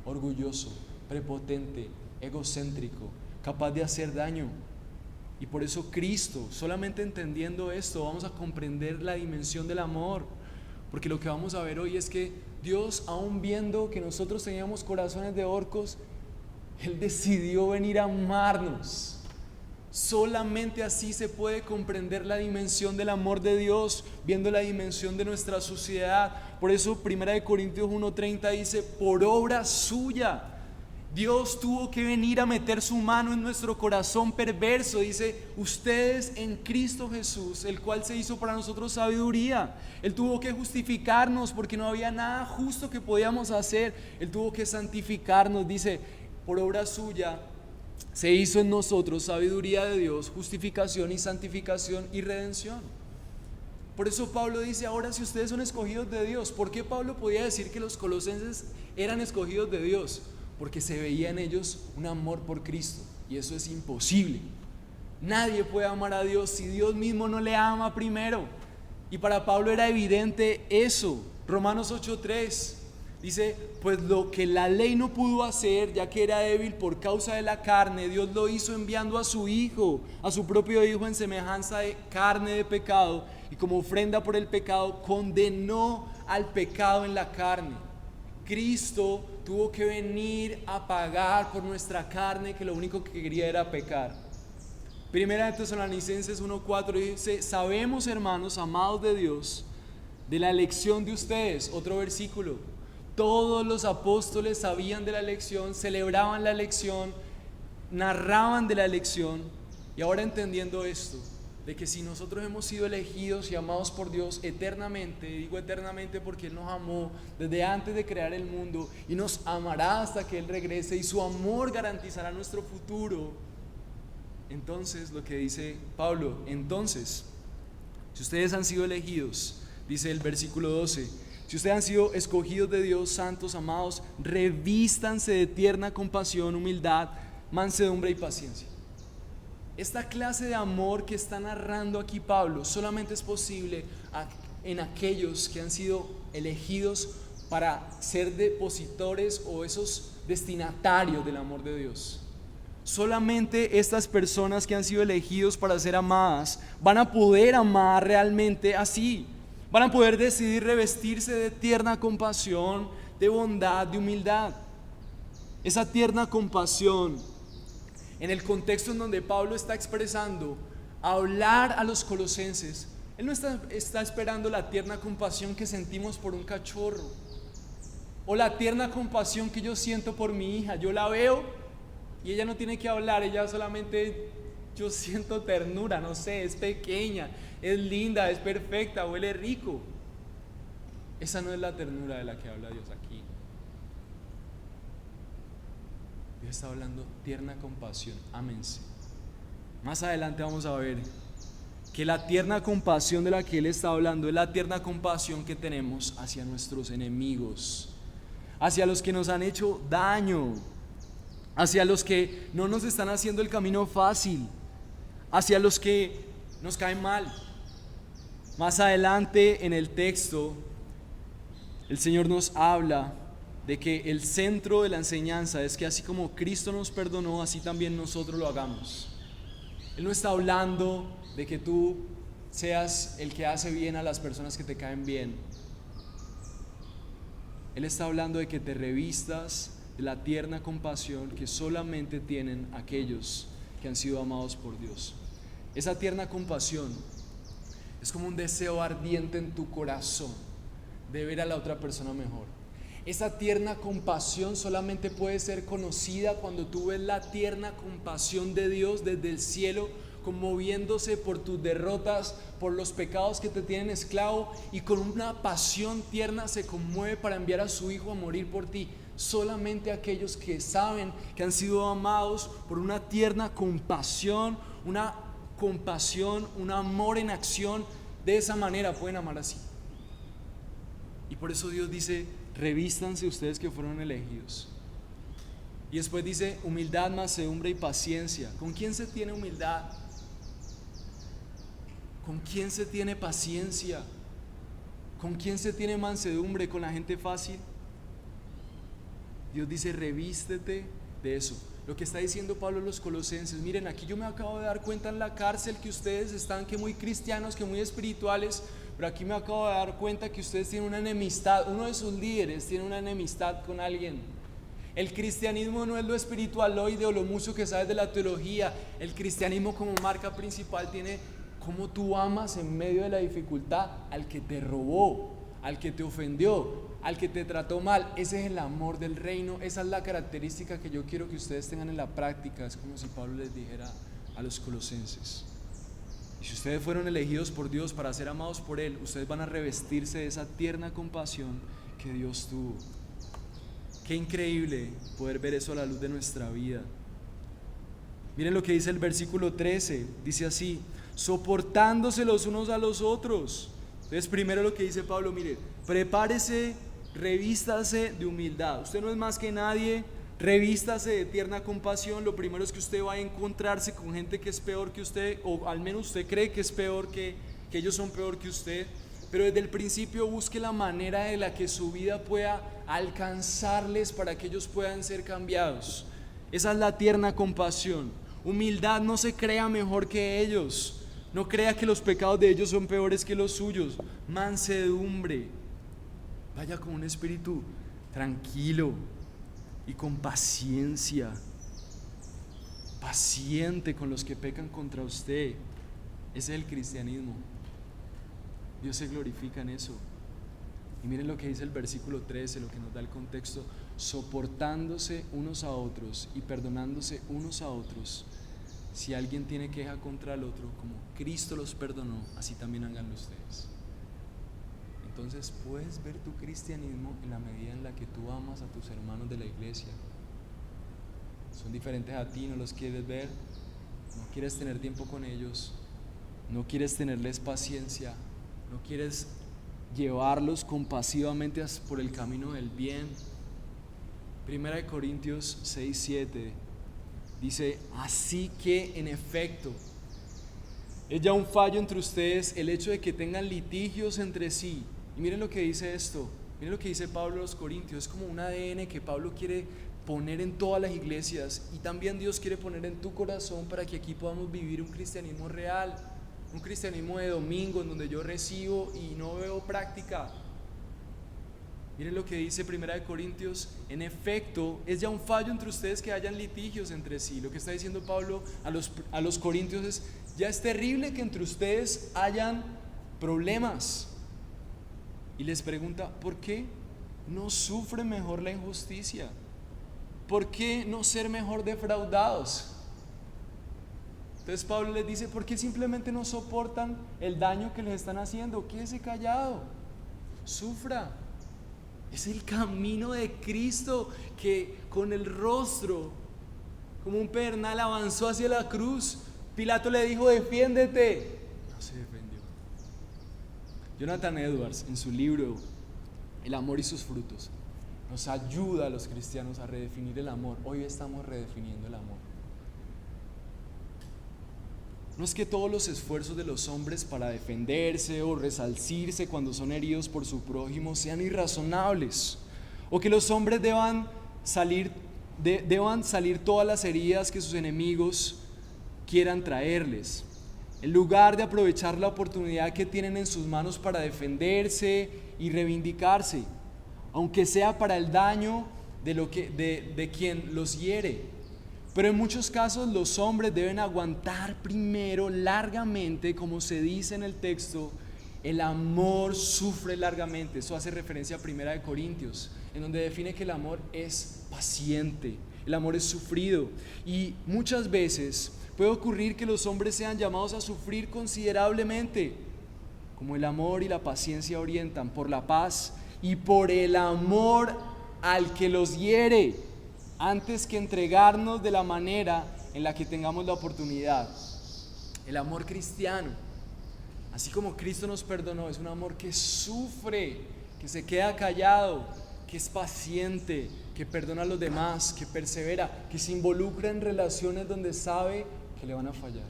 orgulloso, prepotente, egocéntrico, capaz de hacer daño. Y por eso Cristo, solamente entendiendo esto, vamos a comprender la dimensión del amor. Porque lo que vamos a ver hoy es que Dios, aún viendo que nosotros teníamos corazones de orcos, Él decidió venir a amarnos. Solamente así se puede comprender la dimensión del amor de Dios, viendo la dimensión de nuestra sociedad. Por eso 1 Corintios 1:30 dice: por obra suya. Dios tuvo que venir a meter su mano en nuestro corazón perverso. Dice: ustedes en Cristo Jesús, el cual se hizo para nosotros sabiduría. Él tuvo que justificarnos porque no había nada justo que podíamos hacer. Él tuvo que santificarnos. Dice: por obra suya se hizo en nosotros sabiduría de Dios, justificación y santificación y redención. Por eso Pablo dice: ahora si ustedes son escogidos de Dios. ¿Por qué Pablo podía decir que los colosenses eran escogidos de Dios? Porque se veía en ellos un amor por Cristo, y eso es imposible. Nadie puede amar a Dios si Dios mismo no le ama primero. Y para Pablo era evidente eso. Romanos 8:3 dice: pues lo que la ley no pudo hacer, ya que era débil por causa de la carne, Dios lo hizo enviando a su Hijo, a su propio Hijo en semejanza de carne de pecado, y como ofrenda por el pecado condenó al pecado en la carne. Cristo tuvo que venir a pagar por nuestra carne, que lo único que quería era pecar. Primera de Tesalonicenses 1:4 dice: sabemos, hermanos amados de Dios, de la elección de ustedes. Otro versículo: todos los apóstoles sabían de la elección, celebraban la elección, narraban de la elección. Y ahora, entendiendo esto, de que si nosotros hemos sido elegidos y amados por Dios eternamente, digo eternamente porque Él nos amó desde antes de crear el mundo y nos amará hasta que Él regrese, y su amor garantizará nuestro futuro. Entonces, lo que dice Pablo: entonces, si ustedes han sido elegidos, dice el versículo 12, si ustedes han sido escogidos de Dios, santos, amados, revístanse de tierna compasión, humildad, mansedumbre y paciencia. Esta clase de amor que está narrando aquí Pablo solamente es posible en aquellos que han sido elegidos para ser depositores o esos destinatarios del amor de Dios. Solamente estas personas que han sido elegidos para ser amadas van a poder amar realmente así. Van a poder decidir revestirse de tierna compasión, de bondad, de humildad. Esa tierna compasión en el contexto en donde Pablo está expresando hablar a los colosenses, él no está esperando la tierna compasión que sentimos por un cachorro o la tierna compasión que yo siento por mi hija. Yo la veo y ella no tiene que hablar, ella solamente, yo siento ternura, no sé, es pequeña, es linda, es perfecta, huele rico. Esa no es la ternura de la que habla Dios aquí. Dios está hablando tierna compasión, ámense. Más adelante vamos a ver que la tierna compasión de la que Él está hablando es la tierna compasión que tenemos hacia nuestros enemigos, hacia los que nos han hecho daño, hacia los que no nos están haciendo el camino fácil, hacia los que nos caen mal. Más adelante en el texto, el Señor nos habla de que el centro de la enseñanza es que así como Cristo nos perdonó, así también nosotros lo hagamos. Él no está hablando de que tú seas el que hace bien a las personas que te caen bien. Él está hablando de que te revistas de la tierna compasión que solamente tienen aquellos que han sido amados por Dios. Esa tierna compasión es como un deseo ardiente en tu corazón de ver a la otra persona mejor. Esa tierna compasión solamente puede ser conocida cuando tú ves la tierna compasión de Dios desde el cielo, conmoviéndose por tus derrotas, por los pecados que te tienen esclavo, y con una pasión tierna se conmueve para enviar a su Hijo a morir por ti. Solamente aquellos que saben que han sido amados por una tierna compasión, un amor en acción, de esa manera pueden amar así. Y por eso Dios dice: revístanse ustedes que fueron elegidos. Y después dice: humildad, mansedumbre y paciencia. ¿Con quién se tiene humildad? ¿Con quién se tiene paciencia? ¿Con quién se tiene mansedumbre? ¿Con la gente fácil? Dios dice: revístete de eso. Lo que está diciendo Pablo a los colosenses: miren, aquí yo me acabo de dar cuenta en la cárcel que ustedes están que muy cristianos, que muy espirituales, pero aquí me acabo de dar cuenta que ustedes tienen una enemistad, uno de sus líderes tiene una enemistad con alguien. El cristianismo no es lo espiritualoide o lo mucho que sabes de la teología. El cristianismo como marca principal tiene cómo tú amas en medio de la dificultad al que te robó, al que te ofendió, al que te trató mal. Ese es el amor del reino. Esa es la característica que yo quiero que ustedes tengan en la práctica. Es como si Pablo les dijera a los colosenses: y si ustedes fueron elegidos por Dios para ser amados por Él, ustedes van a revestirse de esa tierna compasión que Dios tuvo. Qué increíble poder ver eso a la luz de nuestra vida. Miren lo que dice el versículo 13, dice así: soportándose los unos a los otros. Entonces primero lo que dice Pablo: mire, prepárese, revístase de humildad. Usted no es más que nadie, revístase de tierna compasión. Lo primero es que usted va a encontrarse con gente que es peor que usted, o al menos usted cree que es peor, que ellos son peor que usted. Pero desde el principio busque la manera de la que su vida pueda alcanzarles para que ellos puedan ser cambiados. Esa es la tierna compasión. Humildad: no se crea mejor que ellos, no crea que los pecados de ellos son peores que los suyos. Mansedumbre: vaya con un espíritu tranquilo y con paciencia, paciente con los que pecan contra usted. Ese es el cristianismo. Dios se glorifica en eso. Y miren lo que dice el versículo 13, lo que nos da el contexto: soportándose unos a otros y perdonándose unos a otros. Si alguien tiene queja contra el otro, como Cristo los perdonó, así también háganlo ustedes. Entonces puedes ver tu cristianismo en la medida en la que tú amas a tus hermanos de la iglesia. Son diferentes a ti, no los quieres ver, no quieres tener tiempo con ellos, no quieres tenerles paciencia, no quieres llevarlos compasivamente por el camino del bien. Primera de Corintios 6:7 dice: así que en efecto es ya un fallo entre ustedes el hecho de que tengan litigios entre sí. Y miren lo que dice esto, miren lo que dice Pablo a los Corintios. Es como un ADN que Pablo quiere poner en todas las iglesias, y también Dios quiere poner en tu corazón para que aquí podamos vivir un cristianismo real. Un cristianismo de domingo en donde yo recibo y no veo práctica. Miren lo que dice Primera de Corintios: en efecto, es ya un fallo entre ustedes que hayan litigios entre sí. Lo que está diciendo Pablo a los corintios es: ya es terrible que entre ustedes hayan problemas. Y les pregunta: ¿por qué no sufre mejor la injusticia? ¿Por qué no ser mejor defraudados? Entonces Pablo les dice: ¿por qué simplemente no soportan el daño que les están haciendo? Quédese callado, sufra. Es el camino de Cristo, que con el rostro como un pedernal avanzó hacia la cruz. Pilato le dijo: defiéndete. No se defendió. Jonathan Edwards, en su libro El amor y sus frutos, nos ayuda a los cristianos a redefinir el amor. Hoy estamos redefiniendo el amor. No es que todos los esfuerzos de los hombres para defenderse o resarcirse cuando son heridos por su prójimo sean irrazonables, o que los hombres deban salir todas las heridas que sus enemigos quieran traerles. En lugar de aprovechar la oportunidad que tienen en sus manos para defenderse y reivindicarse, aunque sea para el daño de quien los hiere. Pero en muchos casos los hombres deben aguantar primero largamente, como se dice en el texto: el amor sufre largamente. Eso hace referencia a Primera de Corintios, en donde define que el amor es paciente, el amor es sufrido. Y muchas veces puede ocurrir que los hombres sean llamados a sufrir considerablemente, como el amor y la paciencia orientan, por la paz y por el amor al que los hiere, antes que entregarnos de la manera en la que tengamos la oportunidad. El amor cristiano, así como Cristo nos perdonó, es un amor que sufre, que se queda callado, que es paciente, que perdona a los demás, que persevera, que se involucra en relaciones donde sabe que le van a fallar.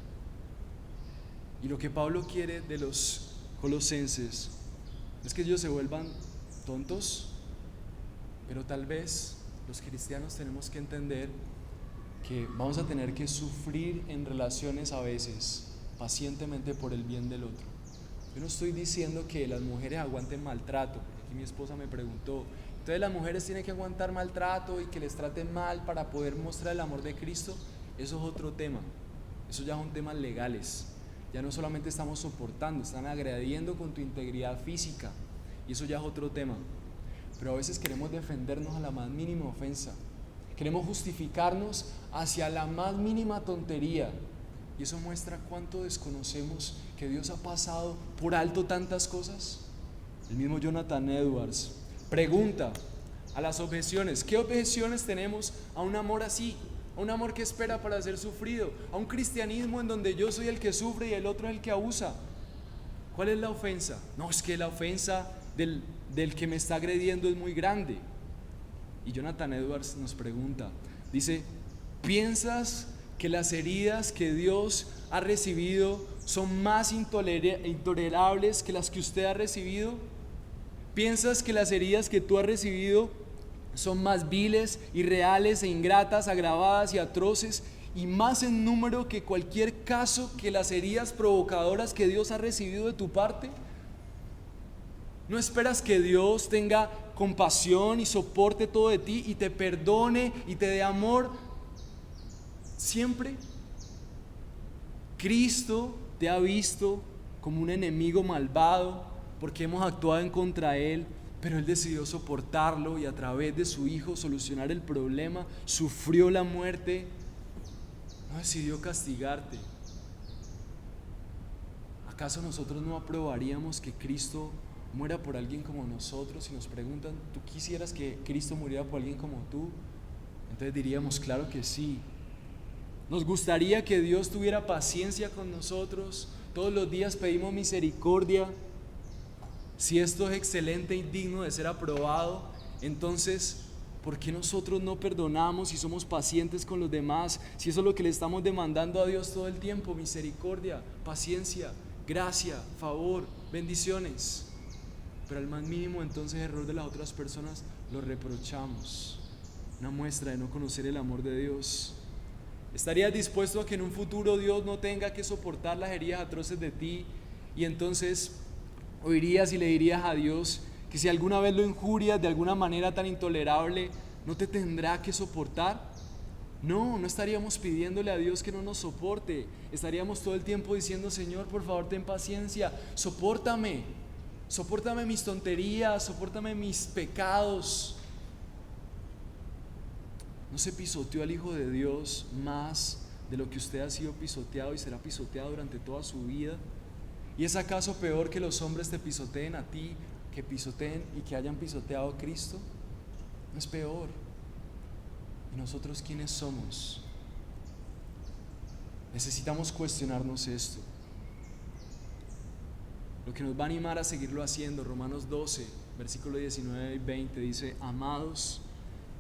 Y lo que Pablo quiere de los colosenses es que ellos se vuelvan tontos, pero tal vez los cristianos tenemos que entender que vamos a tener que sufrir en relaciones a veces pacientemente por el bien del otro. Yo no estoy diciendo que las mujeres aguanten maltrato, porque aquí mi esposa me preguntó: entonces las mujeres tienen que aguantar maltrato y que les traten mal para poder mostrar el amor de Cristo. Eso es otro tema, eso ya son temas legales. Ya no solamente estamos soportando, están agrediendo con tu integridad física, y eso ya es otro tema. Pero a veces queremos defendernos a la más mínima ofensa, queremos justificarnos hacia la más mínima tontería, y eso muestra cuánto desconocemos que Dios ha pasado por alto tantas cosas. El mismo Jonathan Edwards pregunta a las objeciones: ¿qué objeciones tenemos a un amor así? A un amor que espera para ser sufrido, a un cristianismo en donde yo soy el que sufre y el otro es el que abusa. ¿Cuál es la ofensa? No, es que la ofensa del que me está agrediendo es muy grande. Y Jonathan Edwards nos pregunta, dice: ¿piensas que las heridas que Dios ha recibido son más intolerables que las que usted ha recibido? ¿Piensas que las heridas que tú has recibido son más viles, irreales e ingratas, agravadas y atroces, y más en número que cualquier caso que las heridas provocadoras que Dios ha recibido de tu parte? ¿No esperas que Dios tenga compasión y soporte todo de ti y te perdone y te dé amor siempre? Cristo te ha visto como un enemigo malvado porque hemos actuado en contra de Él, pero Él decidió soportarlo y a través de su Hijo solucionar el problema. Sufrió la muerte, no decidió castigarte. ¿Acaso nosotros no aprobaríamos que Cristo muera por alguien como nosotros? Si nos preguntan: ¿tú quisieras que Cristo muriera por alguien como tú? Entonces diríamos: claro que sí. Nos gustaría que Dios tuviera paciencia con nosotros. Todos los días pedimos misericordia. Si esto es excelente y digno de ser aprobado, entonces ¿por qué nosotros no perdonamos y somos pacientes con los demás? Si eso es lo que le estamos demandando a Dios todo el tiempo: misericordia, paciencia, gracia, favor, bendiciones. Pero al más mínimo entonces error de las otras personas lo reprochamos. Una muestra de no conocer el amor de Dios. ¿Estarías dispuesto a que en un futuro Dios no tenga que soportar las heridas atroces de ti? Y entonces oirías y le dirías a Dios que si alguna vez lo injurias de alguna manera tan intolerable, ¿no te tendrá que soportar? No estaríamos pidiéndole a Dios que no nos soporte. Estaríamos todo el tiempo diciendo: Señor, por favor, ten paciencia, sopórtame mis tonterías, sopórtame mis pecados. ¿No se pisoteó al Hijo de Dios más de lo que usted ha sido pisoteado y será pisoteado durante toda su vida? ¿Y es acaso peor que los hombres te pisoteen a ti, que pisoteen y que hayan pisoteado a Cristo? No es peor. ¿Y nosotros quiénes somos? Necesitamos cuestionarnos esto. Lo que nos va a animar a seguirlo haciendo, Romanos 12, versículo 19 y 20, dice: amados,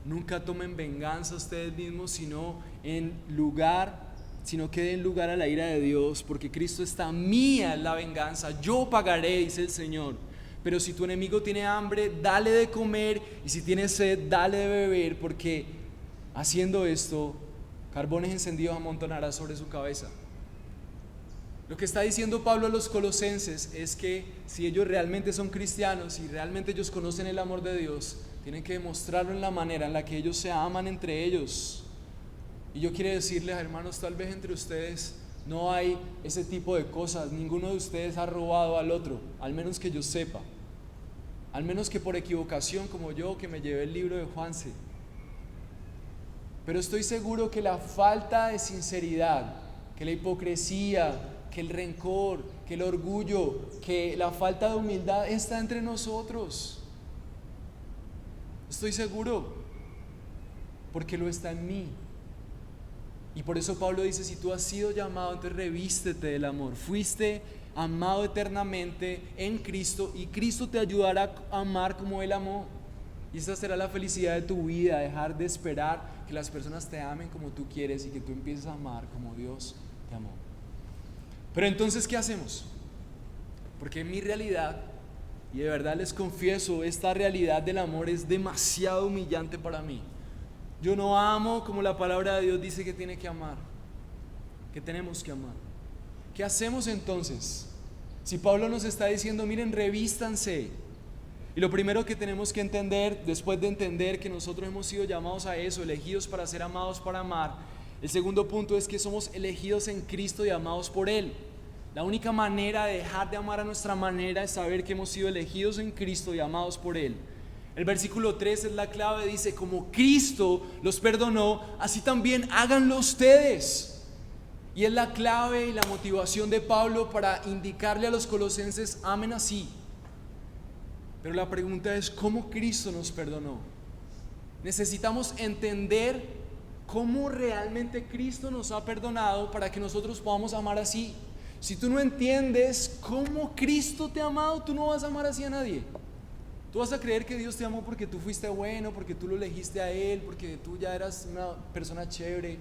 nunca tomen venganza ustedes mismos, sino que den lugar a la ira de Dios, porque Cristo está: mía es la venganza, yo pagaré, dice el Señor. Pero si tu enemigo tiene hambre, dale de comer, y si tiene sed, dale de beber, porque haciendo esto, carbones encendidos amontonará sobre su cabeza. Lo que está diciendo Pablo a los colosenses es que si ellos realmente son cristianos y realmente ellos conocen el amor de Dios, tienen que demostrarlo en la manera en la que ellos se aman entre ellos. Y yo quiero decirles, hermanos, tal vez entre ustedes no hay ese tipo de cosas. Ninguno de ustedes ha robado al otro, al menos que yo sepa. Al menos que por equivocación, como yo, que me llevé el libro de Juanse. Pero estoy seguro que la falta de sinceridad, que la hipocresía, que el rencor, que el orgullo, que la falta de humildad está entre nosotros. Estoy seguro, porque lo está en mí. Y por eso Pablo dice: si tú has sido llamado, entonces revístete del amor. Fuiste amado eternamente en Cristo, y Cristo te ayudará a amar como Él amó. Y esa será la felicidad de tu vida: dejar de esperar que las personas te amen como tú quieres y que tú empieces a amar como Dios te amó. Pero entonces, ¿qué hacemos? Porque mi realidad, y de verdad les confieso, esta realidad del amor es demasiado humillante para mí. Yo no amo como la palabra de Dios dice que tiene que amar, que tenemos que amar. ¿Qué hacemos entonces? Si Pablo nos está diciendo: miren, revístanse. Y lo primero que tenemos que entender, después de entender que nosotros hemos sido llamados a eso, elegidos para ser amados, para amar, el segundo punto es que somos elegidos en Cristo y amados por Él. La única manera de dejar de amar a nuestra manera es saber que hemos sido elegidos en Cristo y amados por Él. El versículo 3 es la clave, dice: como Cristo los perdonó, así también háganlo ustedes. Y es la clave y la motivación de Pablo para indicarle a los colosenses: amen así. Pero la pregunta es: ¿cómo Cristo nos perdonó? Necesitamos entender cómo realmente Cristo nos ha perdonado para que nosotros podamos amar así. Si tú no entiendes cómo Cristo te ha amado, tú no vas a amar así a nadie. Tú vas a creer que Dios te amó porque tú fuiste bueno, porque tú lo elegiste a Él, porque tú ya eras una persona chévere.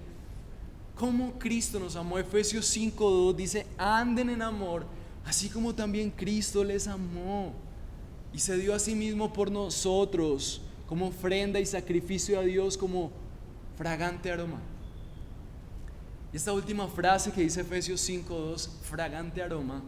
¿Cómo Cristo nos amó? Efesios 5:2 dice: anden en amor, así como también Cristo les amó y se dio a sí mismo por nosotros como ofrenda y sacrificio a Dios, como fragante aroma. Y esta última frase que dice Efesios 5:2, fragante aroma,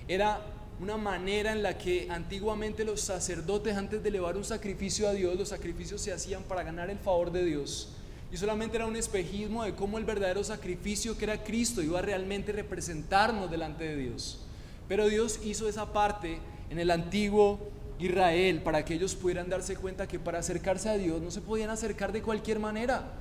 era una manera en la que antiguamente los sacerdotes, antes de elevar un sacrificio a Dios, los sacrificios se hacían para ganar el favor de Dios, y solamente era un espejismo de cómo el verdadero sacrificio, que era Cristo, iba a realmente representarnos delante de Dios. Pero Dios hizo esa parte en el antiguo Israel para que ellos pudieran darse cuenta que para acercarse a Dios no se podían acercar de cualquier manera.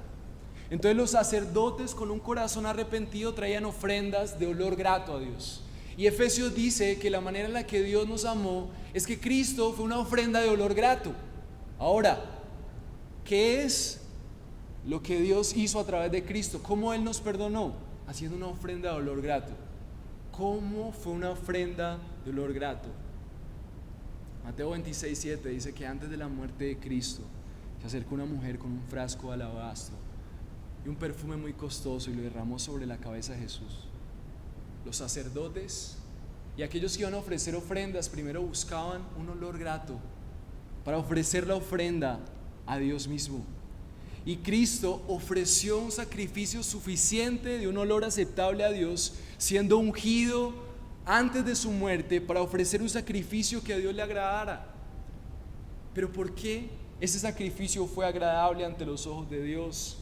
Entonces los sacerdotes, con un corazón arrepentido, traían ofrendas de olor grato a Dios. Y Efesios dice que la manera en la que Dios nos amó es que Cristo fue una ofrenda de olor grato. Ahora, ¿qué es lo que Dios hizo a través de Cristo? ¿Cómo Él nos perdonó? Haciendo una ofrenda de olor grato. ¿Cómo fue una ofrenda de olor grato? Mateo 26:7 dice que antes de la muerte de Cristo se acercó una mujer con un frasco de alabastro y un perfume muy costoso y lo derramó sobre la cabeza de Jesús. Los sacerdotes y aquellos que iban a ofrecer ofrendas primero buscaban un olor grato para ofrecer la ofrenda a Dios mismo. Y Cristo ofreció un sacrificio suficiente de un olor aceptable a Dios, siendo ungido antes de su muerte para ofrecer un sacrificio que a Dios le agradara. Pero ¿por qué ese sacrificio fue agradable ante los ojos de Dios?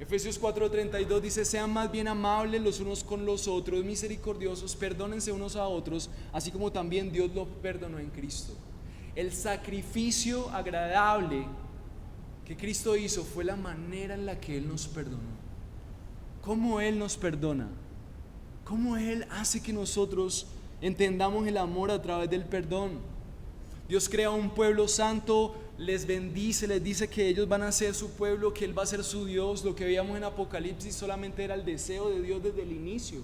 Efesios 4:32 dice: sean más bien amables los unos con los otros, misericordiosos, perdónense unos a otros, así como también Dios los perdonó en Cristo. El sacrificio agradable que Cristo hizo fue la manera en la que Él nos perdonó. ¿Cómo Él nos perdona? ¿Cómo Él hace que nosotros entendamos el amor a través del perdón? Dios crea un pueblo santo, les bendice, les dice que ellos van a ser su pueblo, que Él va a ser su Dios. Lo que veíamos en Apocalipsis solamente era el deseo de Dios desde el inicio.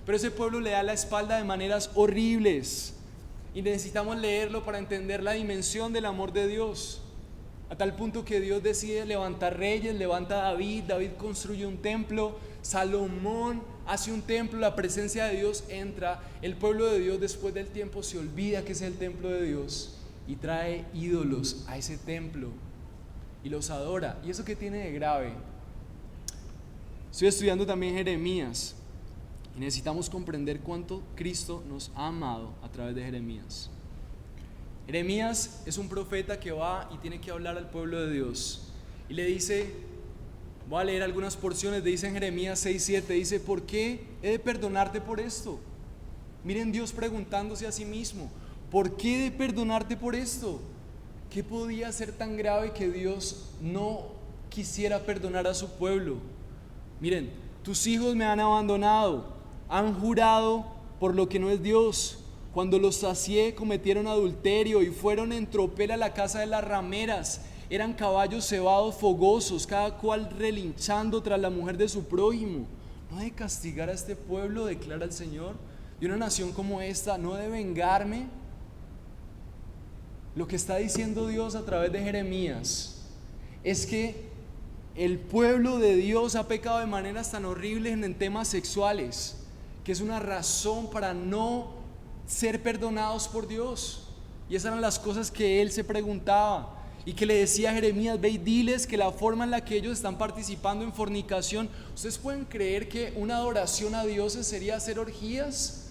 Pero ese pueblo le da la espalda de maneras horribles. Y necesitamos leerlo para entender la dimensión del amor de Dios. A tal punto que Dios decide levantar reyes, levanta a David, David construye un templo, Salomón hace un templo, la presencia de Dios entra, el pueblo de Dios después del tiempo se olvida que es el templo de Dios y trae ídolos a ese templo y los adora. ¿Y eso qué tiene de grave? Estoy estudiando también Jeremías y necesitamos comprender cuánto Cristo nos ha amado a través de Jeremías. Jeremías es un profeta que va y tiene que hablar al pueblo de Dios y le dice, voy a leer algunas porciones, dice en Jeremías 6:7, dice: ¿por qué he de perdonarte por esto? Miren, Dios preguntándose a sí mismo, ¿por qué he de perdonarte por esto? ¿Qué podía ser tan grave que Dios no quisiera perdonar a su pueblo? Miren, tus hijos me han abandonado, han jurado por lo que no es Dios. Cuando los sacié cometieron adulterio y fueron en tropel a la casa de las rameras. Eran caballos cebados fogosos, cada cual relinchando tras la mujer de su prójimo. ¿No he de castigar a este pueblo?, declara el Señor, de una nación como esta. ¿No he de vengarme? Lo que está diciendo Dios a través de Jeremías es que el pueblo de Dios ha pecado de maneras tan horribles en temas sexuales, que es una razón para no ser perdonados por Dios. Y esas eran las cosas que él se preguntaba y que le decía a Jeremías: ve y diles que la forma en la que ellos están participando en fornicación. ¿Ustedes pueden creer que una adoración a dioses sería hacer orgías?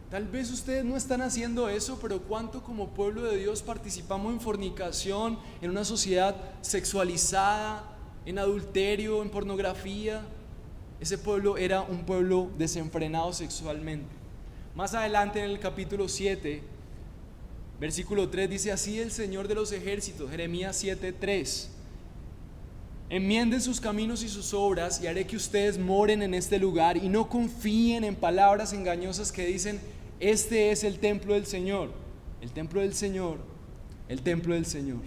Tal vez ustedes no están haciendo eso, pero ¿cuánto como pueblo de Dios participamos en fornicación, en una sociedad sexualizada, en adulterio, en pornografía? Ese pueblo era un pueblo desenfrenado sexualmente. Más adelante en el capítulo 7, versículo 3 dice: así el Señor de los ejércitos, Jeremías 7:3, enmienden sus caminos y sus obras, y haré que ustedes moren en este lugar, y no confíen en palabras engañosas que dicen: este es el templo del Señor, el templo del Señor, el templo del Señor.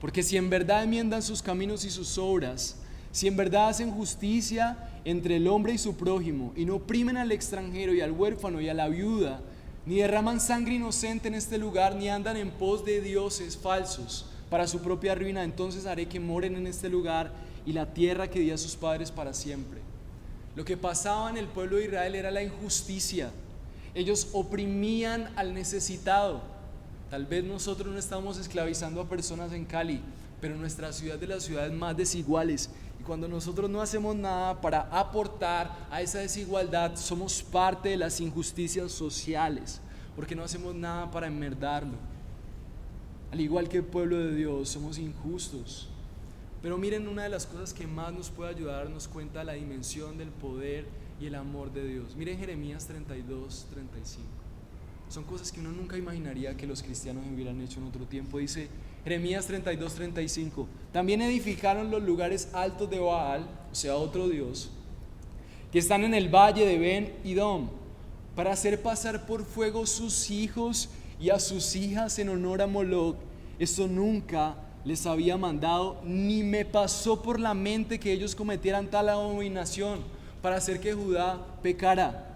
Porque si en verdad enmiendan sus caminos y sus obras, si en verdad hacen justicia entre el hombre y su prójimo, y no oprimen al extranjero y al huérfano y a la viuda, ni derraman sangre inocente en este lugar, ni andan en pos de dioses falsos para su propia ruina, entonces haré que moren en este lugar y la tierra que di a sus padres para siempre. Lo que pasaba en el pueblo de Israel era la injusticia. Ellos oprimían al necesitado. Tal vez nosotros no estamos esclavizando a personas en Cali, pero nuestra ciudad es de las ciudades más desiguales. Y cuando nosotros no hacemos nada para aportar a esa desigualdad, somos parte de las injusticias sociales, porque no hacemos nada para enmendarlo. Al igual que el pueblo de Dios, somos injustos. Pero miren, una de las cosas que más nos puede ayudar a darnos cuenta de la dimensión del poder y el amor de Dios. Miren Jeremías 32:35. Son cosas que uno nunca imaginaría que los cristianos hubieran hecho en otro tiempo. Dice Jeremías 32:35: también edificaron los lugares altos de Baal, o sea, otro dios, que están en el valle de Ben Hidom, para hacer pasar por fuego sus hijos y a sus hijas en honor a Moloc. Esto nunca les había mandado, ni me pasó por la mente que ellos cometieran tal abominación para hacer que Judá pecara.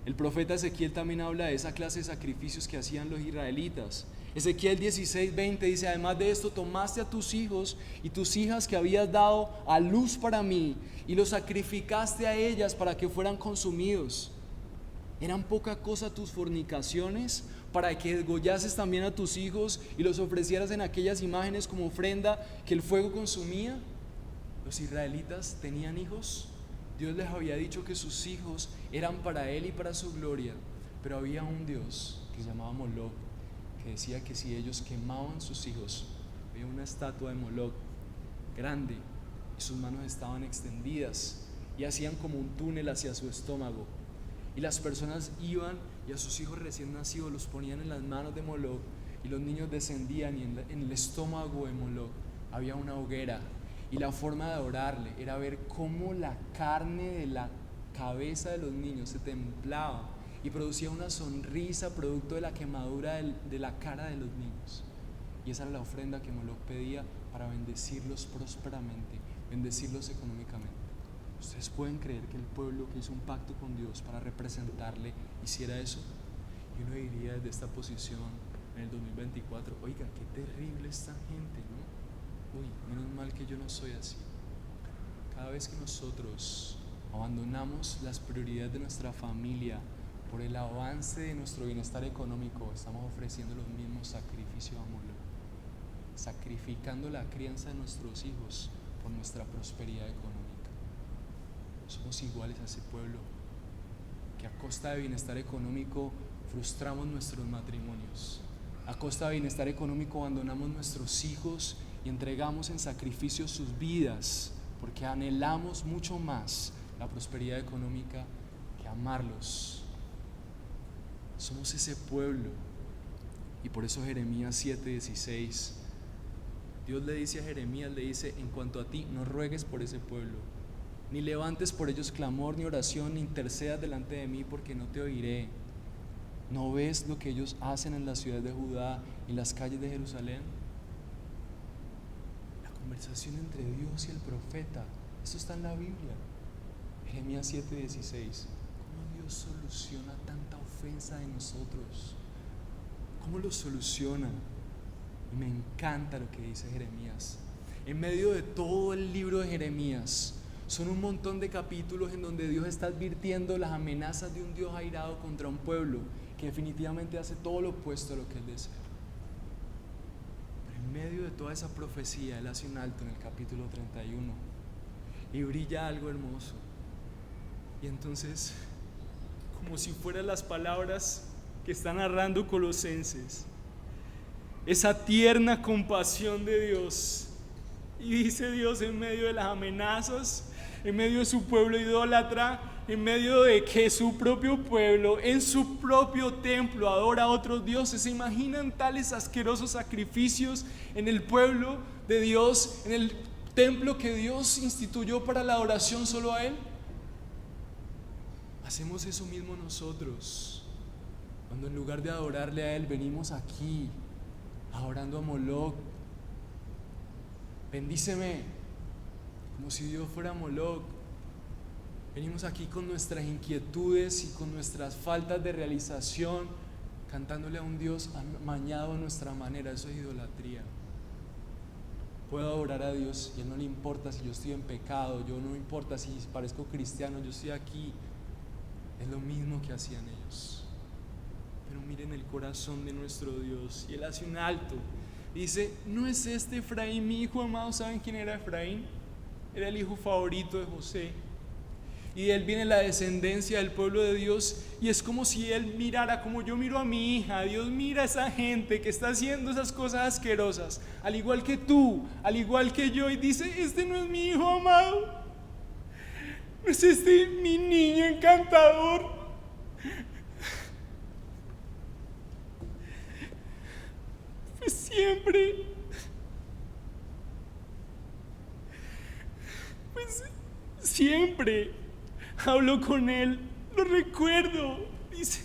El profeta Ezequiel también habla de esa clase de sacrificios que hacían los israelitas. Ezequiel 16:20 dice: además de esto tomaste a tus hijos y tus hijas que habías dado a luz para mí y los sacrificaste a ellas para que fueran consumidos. ¿Eran poca cosa tus fornicaciones para que degollases también a tus hijos y los ofrecieras en aquellas imágenes como ofrenda que el fuego consumía? Los israelitas tenían hijos. Dios les había dicho que sus hijos eran para Él y para su gloria, pero había un Dios que se llamaba Moloc, que decía que si ellos quemaban sus hijos, había una estatua de Moloch grande y sus manos estaban extendidas y hacían como un túnel hacia su estómago, y las personas iban y a sus hijos recién nacidos los ponían en las manos de Moloch, y los niños descendían y en el estómago de Moloch había una hoguera, y la forma de adorarle era ver cómo la carne de la cabeza de los niños se templaba y producía una sonrisa producto de la quemadura de la cara de los niños. Y esa era la ofrenda que Moloch pedía para bendecirlos prósperamente, bendecirlos económicamente. ¿Ustedes pueden creer que el pueblo que hizo un pacto con Dios para representarle hiciera eso? Y uno diría desde esta posición en el 2024, oiga, qué terrible esta gente, ¿no? Uy, menos mal que yo no soy así. Cada vez que nosotros abandonamos las prioridades de nuestra familia por el avance de nuestro bienestar económico, estamos ofreciendo los mismos sacrificios a Moloch, sacrificando la crianza de nuestros hijos por nuestra prosperidad económica. Somos iguales a ese pueblo que a costa de bienestar económico frustramos nuestros matrimonios, a costa de bienestar económico abandonamos nuestros hijos y entregamos en sacrificio sus vidas porque anhelamos mucho más la prosperidad económica que amarlos. Somos ese pueblo. Y por eso Jeremías 7:16, Dios le dice a Jeremías, le dice: en cuanto a ti, no ruegues por ese pueblo, ni levantes por ellos clamor ni oración, ni intercedas delante de mí, porque no te oiré. ¿No ves lo que ellos hacen en la ciudad de Judá y las calles de Jerusalén? La conversación entre Dios y el profeta, esto está en la Biblia. Jeremías 7:16. ¿Cómo Dios soluciona tanta ofensa de nosotros? ¿Cómo lo soluciona? Y me encanta lo que dice Jeremías. En medio de todo el libro de Jeremías, son un montón de capítulos en donde Dios está advirtiendo las amenazas de un Dios airado contra un pueblo que definitivamente hace todo lo opuesto a lo que Él desea. Pero en medio de toda esa profecía, Él hace un alto en el capítulo 31 y brilla algo hermoso. Y entonces, como si fueran las palabras que está narrando Colosenses, esa tierna compasión de Dios, y dice Dios en medio de las amenazas, en medio de su pueblo idólatra, en medio de que su propio pueblo en su propio templo adora a otros dioses. ¿Se imaginan tales asquerosos sacrificios en el pueblo de Dios, en el templo que Dios instituyó para la adoración solo a Él? Hacemos eso mismo nosotros, cuando en lugar de adorarle a Él venimos aquí adorando a Moloch. Bendíceme, como si Dios fuera Moloch. Venimos aquí con nuestras inquietudes y con nuestras faltas de realización, cantándole a un Dios amañado a nuestra manera. Eso es idolatría. Puedo adorar a Dios y a Él no le importa si yo estoy en pecado, yo no me importa si parezco cristiano, yo estoy aquí. Es lo mismo que hacían ellos. Pero miren el corazón de nuestro Dios, y Él hace un alto. Dice: ¿no es este Efraín mi hijo amado? ¿Saben quién era Efraín? Era el hijo favorito de José, y de él viene la descendencia del pueblo de Dios. Y es como si él mirara como yo miro a mi hija. Dios mira a esa gente que está haciendo esas cosas asquerosas, al igual que tú, al igual que yo, y dice: este no es mi hijo amado, no es este mi niño encantador. Siempre hablo con él, lo recuerdo, dice,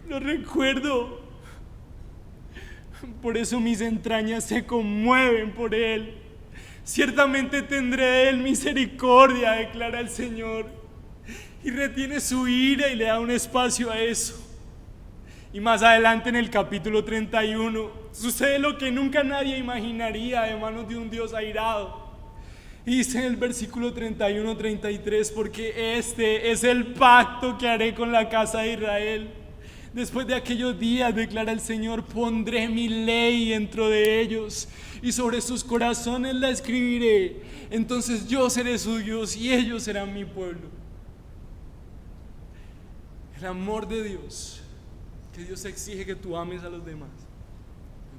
lo recuerdo, por eso mis entrañas se conmueven por él. Ciertamente tendré de él misericordia, declara el Señor, y retiene su ira y le da un espacio a eso. Y más adelante en el capítulo 31 sucede lo que nunca nadie imaginaría de manos de un Dios airado. Y dice en el versículo 31-33: porque este es el pacto que haré con la casa de Israel. Después de aquellos días, declara el Señor, pondré mi ley dentro de ellos y sobre sus corazones la escribiré. Entonces yo seré su Dios y ellos serán mi pueblo. El amor de Dios, que Dios exige que tú ames a los demás.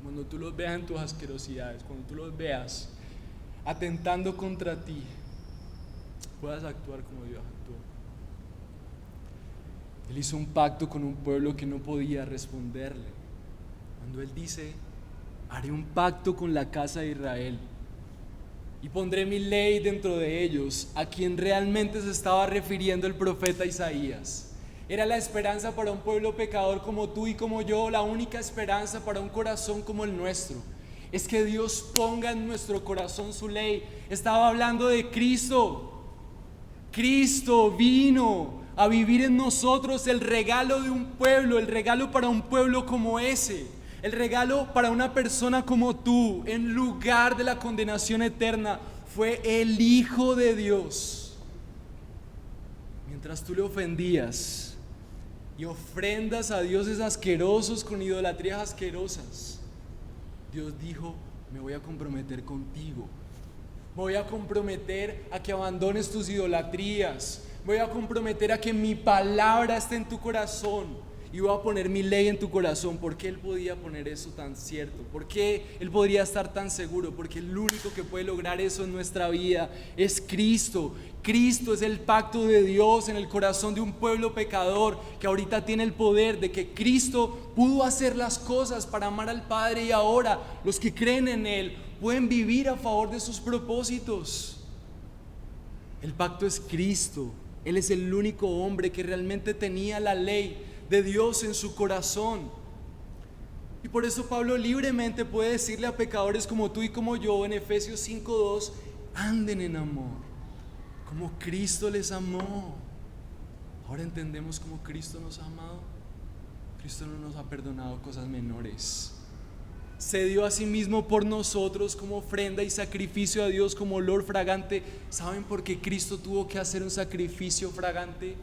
Cuando tú los veas en tus asquerosidades, cuando tú los veas atentando contra ti, puedas actuar como Dios actuó. Él hizo un pacto con un pueblo que no podía responderle. Cuando Él dice: haré un pacto con la casa de Israel y pondré mi ley dentro de ellos, a quien realmente se estaba refiriendo el profeta Isaías. Era la esperanza para un pueblo pecador como tú y como yo, la única esperanza para un corazón como el nuestro. Es que Dios ponga en nuestro corazón su ley. Estaba hablando de Cristo. Cristo vino a vivir en nosotros el regalo de un pueblo, el regalo para un pueblo como ese, el regalo para una persona como tú, en lugar de la condenación eterna, fue el Hijo de Dios. Mientras tú le ofendías y ofrendas a dioses asquerosos con idolatrías asquerosas, Dios dijo: me voy a comprometer contigo. Me voy a comprometer a que abandones tus idolatrías. Me voy a comprometer a que mi palabra esté en tu corazón. Y voy a poner mi ley en tu corazón. ¿Por qué Él podía poner eso tan cierto? ¿Por qué Él podría estar tan seguro? Porque el único que puede lograr eso en nuestra vida es Cristo. Cristo es el pacto de Dios en el corazón de un pueblo pecador que ahorita tiene el poder de que Cristo pudo hacer las cosas para amar al Padre, y ahora los que creen en Él pueden vivir a favor de sus propósitos. El pacto es Cristo. Él es el único hombre que realmente tenía la ley de Dios en su corazón. Y por eso Pablo libremente puede decirle a pecadores como tú y como yo en Efesios 5:2: anden en amor, como Cristo les amó. Ahora entendemos cómo Cristo nos ha amado. Cristo no nos ha perdonado cosas menores. Se dio a sí mismo por nosotros como ofrenda y sacrificio a Dios, como olor fragante. ¿Saben por qué Cristo tuvo que hacer un sacrificio fragante?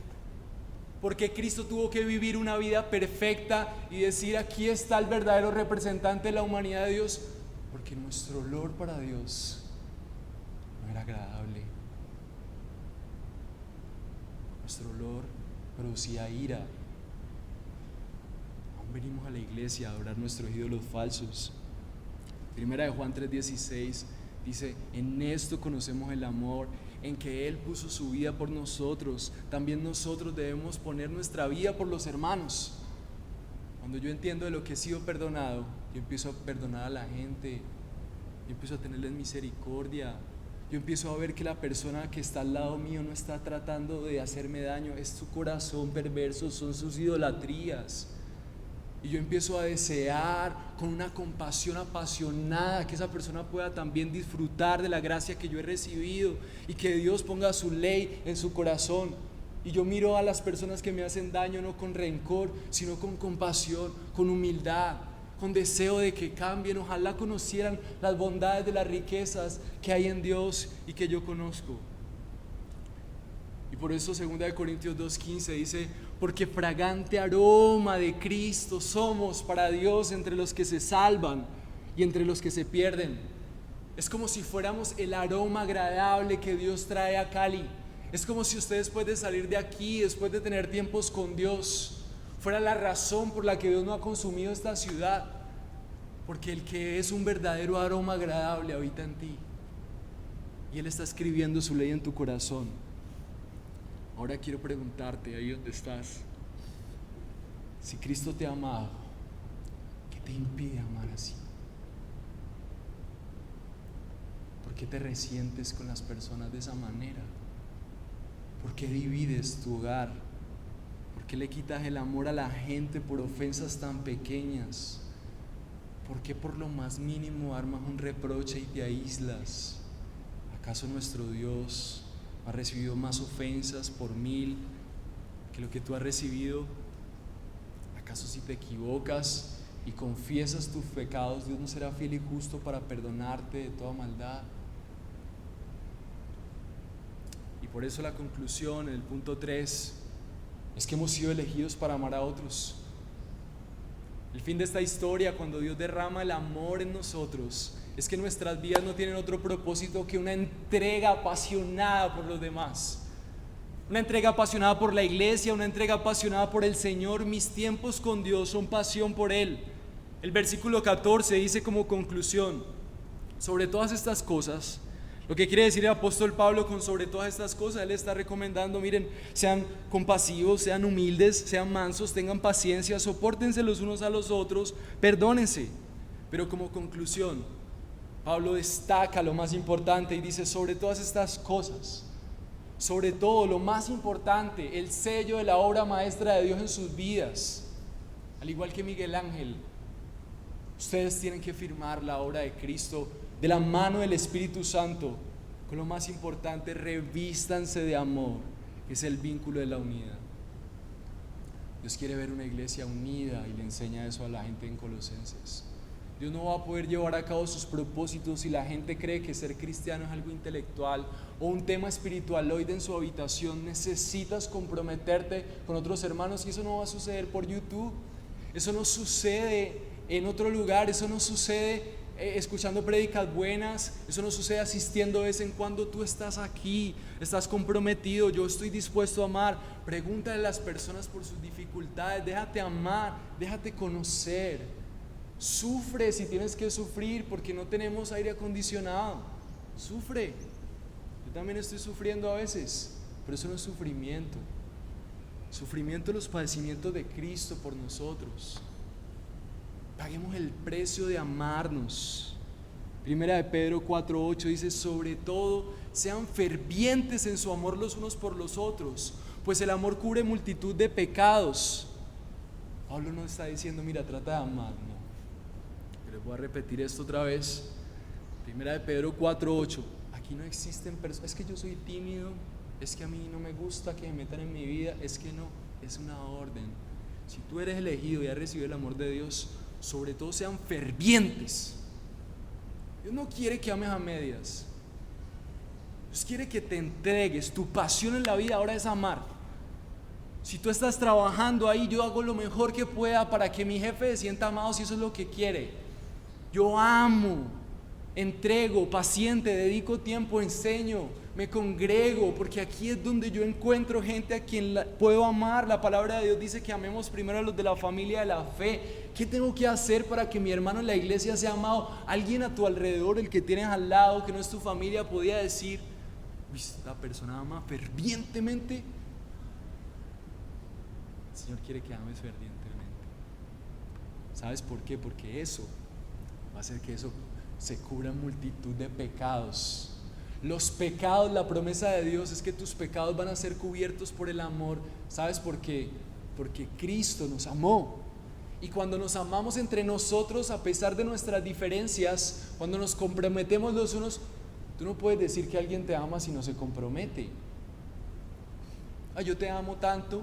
Porque Cristo tuvo que vivir una vida perfecta y decir: aquí está el verdadero representante de la humanidad de Dios. Porque nuestro olor para Dios no era agradable. Nuestro olor producía ira. Aún venimos a la iglesia a adorar nuestros ídolos falsos. Primera de Juan 3:16 dice: en esto conocemos el amor, en que Él puso su vida por nosotros. También nosotros debemos poner nuestra vida por los hermanos. Cuando yo entiendo de lo que he sido perdonado, yo empiezo a perdonar a la gente. Yo empiezo a tenerles misericordia. Yo empiezo a ver que la persona que está al lado mío no está tratando de hacerme daño, es su corazón perverso, son sus idolatrías. Y yo empiezo a desear con una compasión apasionada que esa persona pueda también disfrutar de la gracia que yo he recibido, y que Dios ponga su ley en su corazón. Y yo miro a las personas que me hacen daño no con rencor, sino con compasión, con humildad, con deseo de que cambien. Ojalá conocieran las bondades de las riquezas que hay en Dios y que yo conozco. Y por eso 2 Corintios 2:15 dice: porque fragante aroma de Cristo somos para Dios entre los que se salvan y entre los que se pierden. Es como si fuéramos el aroma agradable que Dios trae a Cali. Es como si usted, después de salir de aquí, después de tener tiempos con Dios, fuera la razón por la que Dios no ha consumido esta ciudad. Porque el que es un verdadero aroma agradable habita en ti, y Él está escribiendo su ley en tu corazón. Ahora quiero preguntarte, ahí donde estás, si Cristo te ha amado, ¿qué te impide amar así? ¿Por qué te resientes con las personas de esa manera? ¿Por qué divides tu hogar? ¿Por qué le quitas el amor a la gente por ofensas tan pequeñas? ¿Por qué por lo más mínimo armas un reproche y te aíslas? ¿Acaso nuestro Dios ha recibido más ofensas por 1000 que lo que tú has recibido? ¿Acaso si te equivocas y confiesas tus pecados, Dios no será fiel y justo para perdonarte de toda maldad? Y por eso la conclusión en el punto 3 es que hemos sido elegidos para amar a otros. El fin de esta historia, cuando Dios derrama el amor en nosotros, es que nuestras vidas no tienen otro propósito que una entrega apasionada por los demás. una entrega apasionada por la iglesia, una entrega apasionada por el Señor. Mis tiempos con Dios son pasión por Él. El versículo 14 dice como conclusión: sobre todas estas cosas. Lo que quiere decir el apóstol Pablo con sobre todas estas cosas, él está recomendando, miren, sean compasivos, sean humildes, sean mansos, tengan paciencia, sopórtense los unos a los otros, perdónense. Pero como conclusión, Pablo destaca lo más importante y dice: sobre todas estas cosas, sobre todo lo más importante, el sello de la obra maestra de Dios en sus vidas. Al igual que Miguel Ángel, ustedes tienen que firmar la obra de Cristo de la mano del Espíritu Santo. Con lo más importante, revístanse de amor, que es el vínculo de la unidad. Dios quiere ver una iglesia unida y le enseña eso a la gente en Colosenses. Dios no va a poder llevar a cabo sus propósitos si la gente cree que ser cristiano es algo intelectual o un tema espiritualoide en su habitación. Necesitas comprometerte con otros hermanos, y eso no va a suceder por YouTube. Eso no sucede en otro lugar, eso no sucede escuchando prédicas buenas, eso no sucede asistiendo de vez en cuando. Tú estás aquí, estás comprometido. Yo estoy dispuesto a amar. Pregúntale a las personas por sus dificultades, déjate amar, déjate conocer. Sufre si tienes que sufrir porque no tenemos aire acondicionado. Sufre. Yo también estoy sufriendo a veces, pero eso no es sufrimiento. Sufrimiento es los padecimientos de Cristo por nosotros. Paguemos el precio de amarnos. Primera de Pedro 4:8 dice: sobre todo sean fervientes en su amor los unos por los otros, pues el amor cubre multitud de pecados. Pablo no está diciendo: mira, trata de amar, no. Pero voy a repetir esto otra vez. Primera de Pedro 4:8. Aquí no existen personas: es que yo soy tímido, es que a mí no me gusta que me metan en mi vida. Es que no, es una orden. Si tú eres elegido y has recibido el amor de Dios, sobre todo sean fervientes. Dios no quiere que ames a medias. Dios quiere que te entregues. Tu pasión en la vida ahora es amar. Si tú estás trabajando ahí, yo hago lo mejor que pueda para que mi jefe se sienta amado, si eso es lo que quiere. Yo amo, entrego, paciente, dedico tiempo, enseño, me congrego, porque aquí es donde yo encuentro gente a quien puedo amar. La palabra de Dios dice que amemos primero a los de la familia de la fe. ¿Qué tengo que hacer para que mi hermano en la iglesia sea amado? Alguien a tu alrededor, el que tienes al lado, que no es tu familia, podía decir: uy, esta persona ama fervientemente. El Señor quiere que ames fervientemente. ¿Sabes por qué? Porque eso va a hacer que eso se cubra multitud de pecados. Los pecados, la promesa de Dios es que tus pecados van a ser cubiertos por el amor. ¿Sabes por qué? Porque Cristo nos amó. Y cuando nos amamos entre nosotros, a pesar de nuestras diferencias, cuando nos comprometemos los unos, tú no puedes decir que alguien te ama si no se compromete. Yo te amo tanto,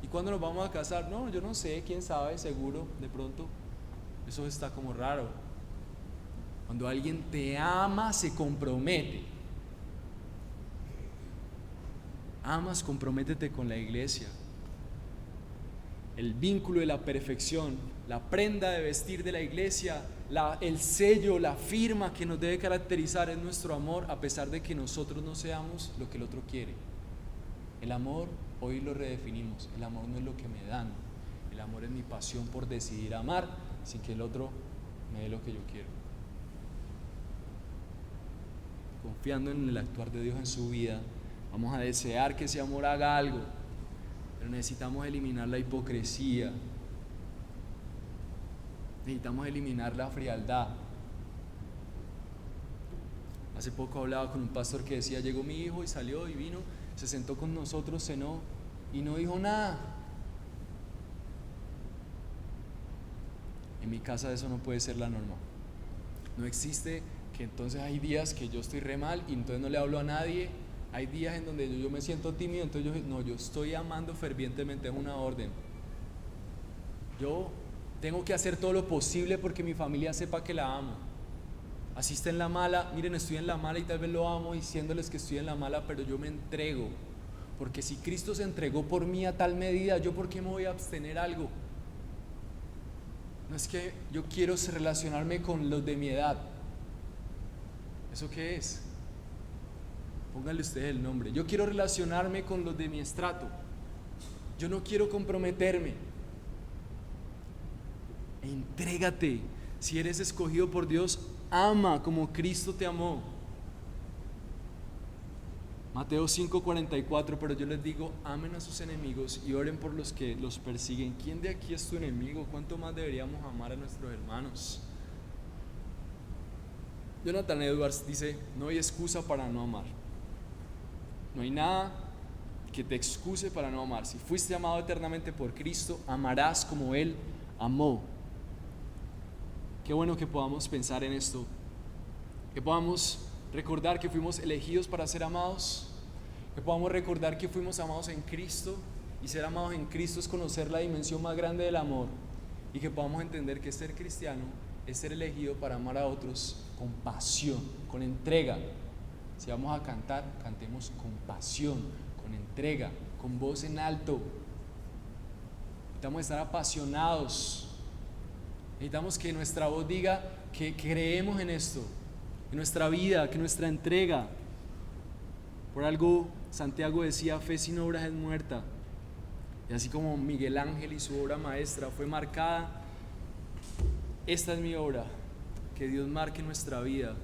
¿y cuándo nos vamos a casar? No, yo no sé, quién sabe, seguro, de pronto. Eso está como raro. Cuando alguien te ama, se compromete. Amas, comprométete con la iglesia. El vínculo de la perfección, la prenda de vestir de la iglesia, el sello, la firma que nos debe caracterizar es nuestro amor, a pesar de que nosotros no seamos lo que el otro quiere. El amor, hoy lo redefinimos, el amor no es lo que me dan, el amor es mi pasión por decidir amar sin que el otro me dé lo que yo quiero. Confiando en el actuar de Dios en su vida, vamos a desear que ese amor haga algo, pero necesitamos eliminar la hipocresía, necesitamos eliminar la frialdad. Hace poco hablaba con un pastor que decía: llegó mi hijo y salió y vino, se sentó con nosotros, cenó y no dijo nada. En mi casa eso no puede ser la norma. No existe que entonces hay días que yo estoy re mal y entonces no le hablo a nadie. Hay días en donde yo me siento tímido, entonces yo estoy amando fervientemente, es una orden. Yo tengo que hacer todo lo posible porque mi familia sepa que la amo. Así está en la mala, miren, estoy en la mala y tal vez lo amo diciéndoles que estoy en la mala, pero yo me entrego. Porque si Cristo se entregó por mí a tal medida, ¿yo por qué me voy a abstener algo? No es que yo quiero relacionarme con los de mi edad. ¿Eso qué es? Pónganle ustedes el nombre. Yo quiero relacionarme con los de mi estrato. Yo no quiero comprometerme. Entrégate. Si eres escogido por Dios, ama como Cristo te amó. Mateo 5:44, pero yo les digo, amen a sus enemigos y oren por los que los persiguen. ¿Quién de aquí es tu enemigo? ¿Cuánto más deberíamos amar a nuestros hermanos? Jonathan Edwards dice, no hay excusa para no amar. No hay nada que te excuse para no amar. Si fuiste amado eternamente por Cristo, amarás como Él amó. Qué bueno que podamos pensar en esto, que podamos recordar que fuimos elegidos para ser amados, que podamos recordar que fuimos amados en Cristo, y ser amados en Cristo es conocer la dimensión más grande del amor, y que podamos entender que ser cristiano es ser elegido para amar a otros con pasión, con entrega. Si vamos a cantar, cantemos con pasión, con entrega, con voz en alto. Necesitamos estar apasionados. Necesitamos que nuestra voz diga que creemos en esto, en nuestra vida, que nuestra entrega. Por algo Santiago decía, fe sin obras es muerta. Y así como Miguel Ángel y su obra maestra fue marcada, esta es mi obra, que Dios marque nuestra vida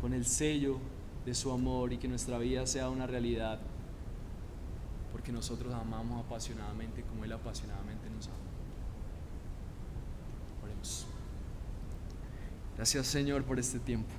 con el sello de su amor y que nuestra vida sea una realidad, porque nosotros amamos apasionadamente como Él apasionadamente nos ama. Oremos. Gracias, Señor, por este tiempo.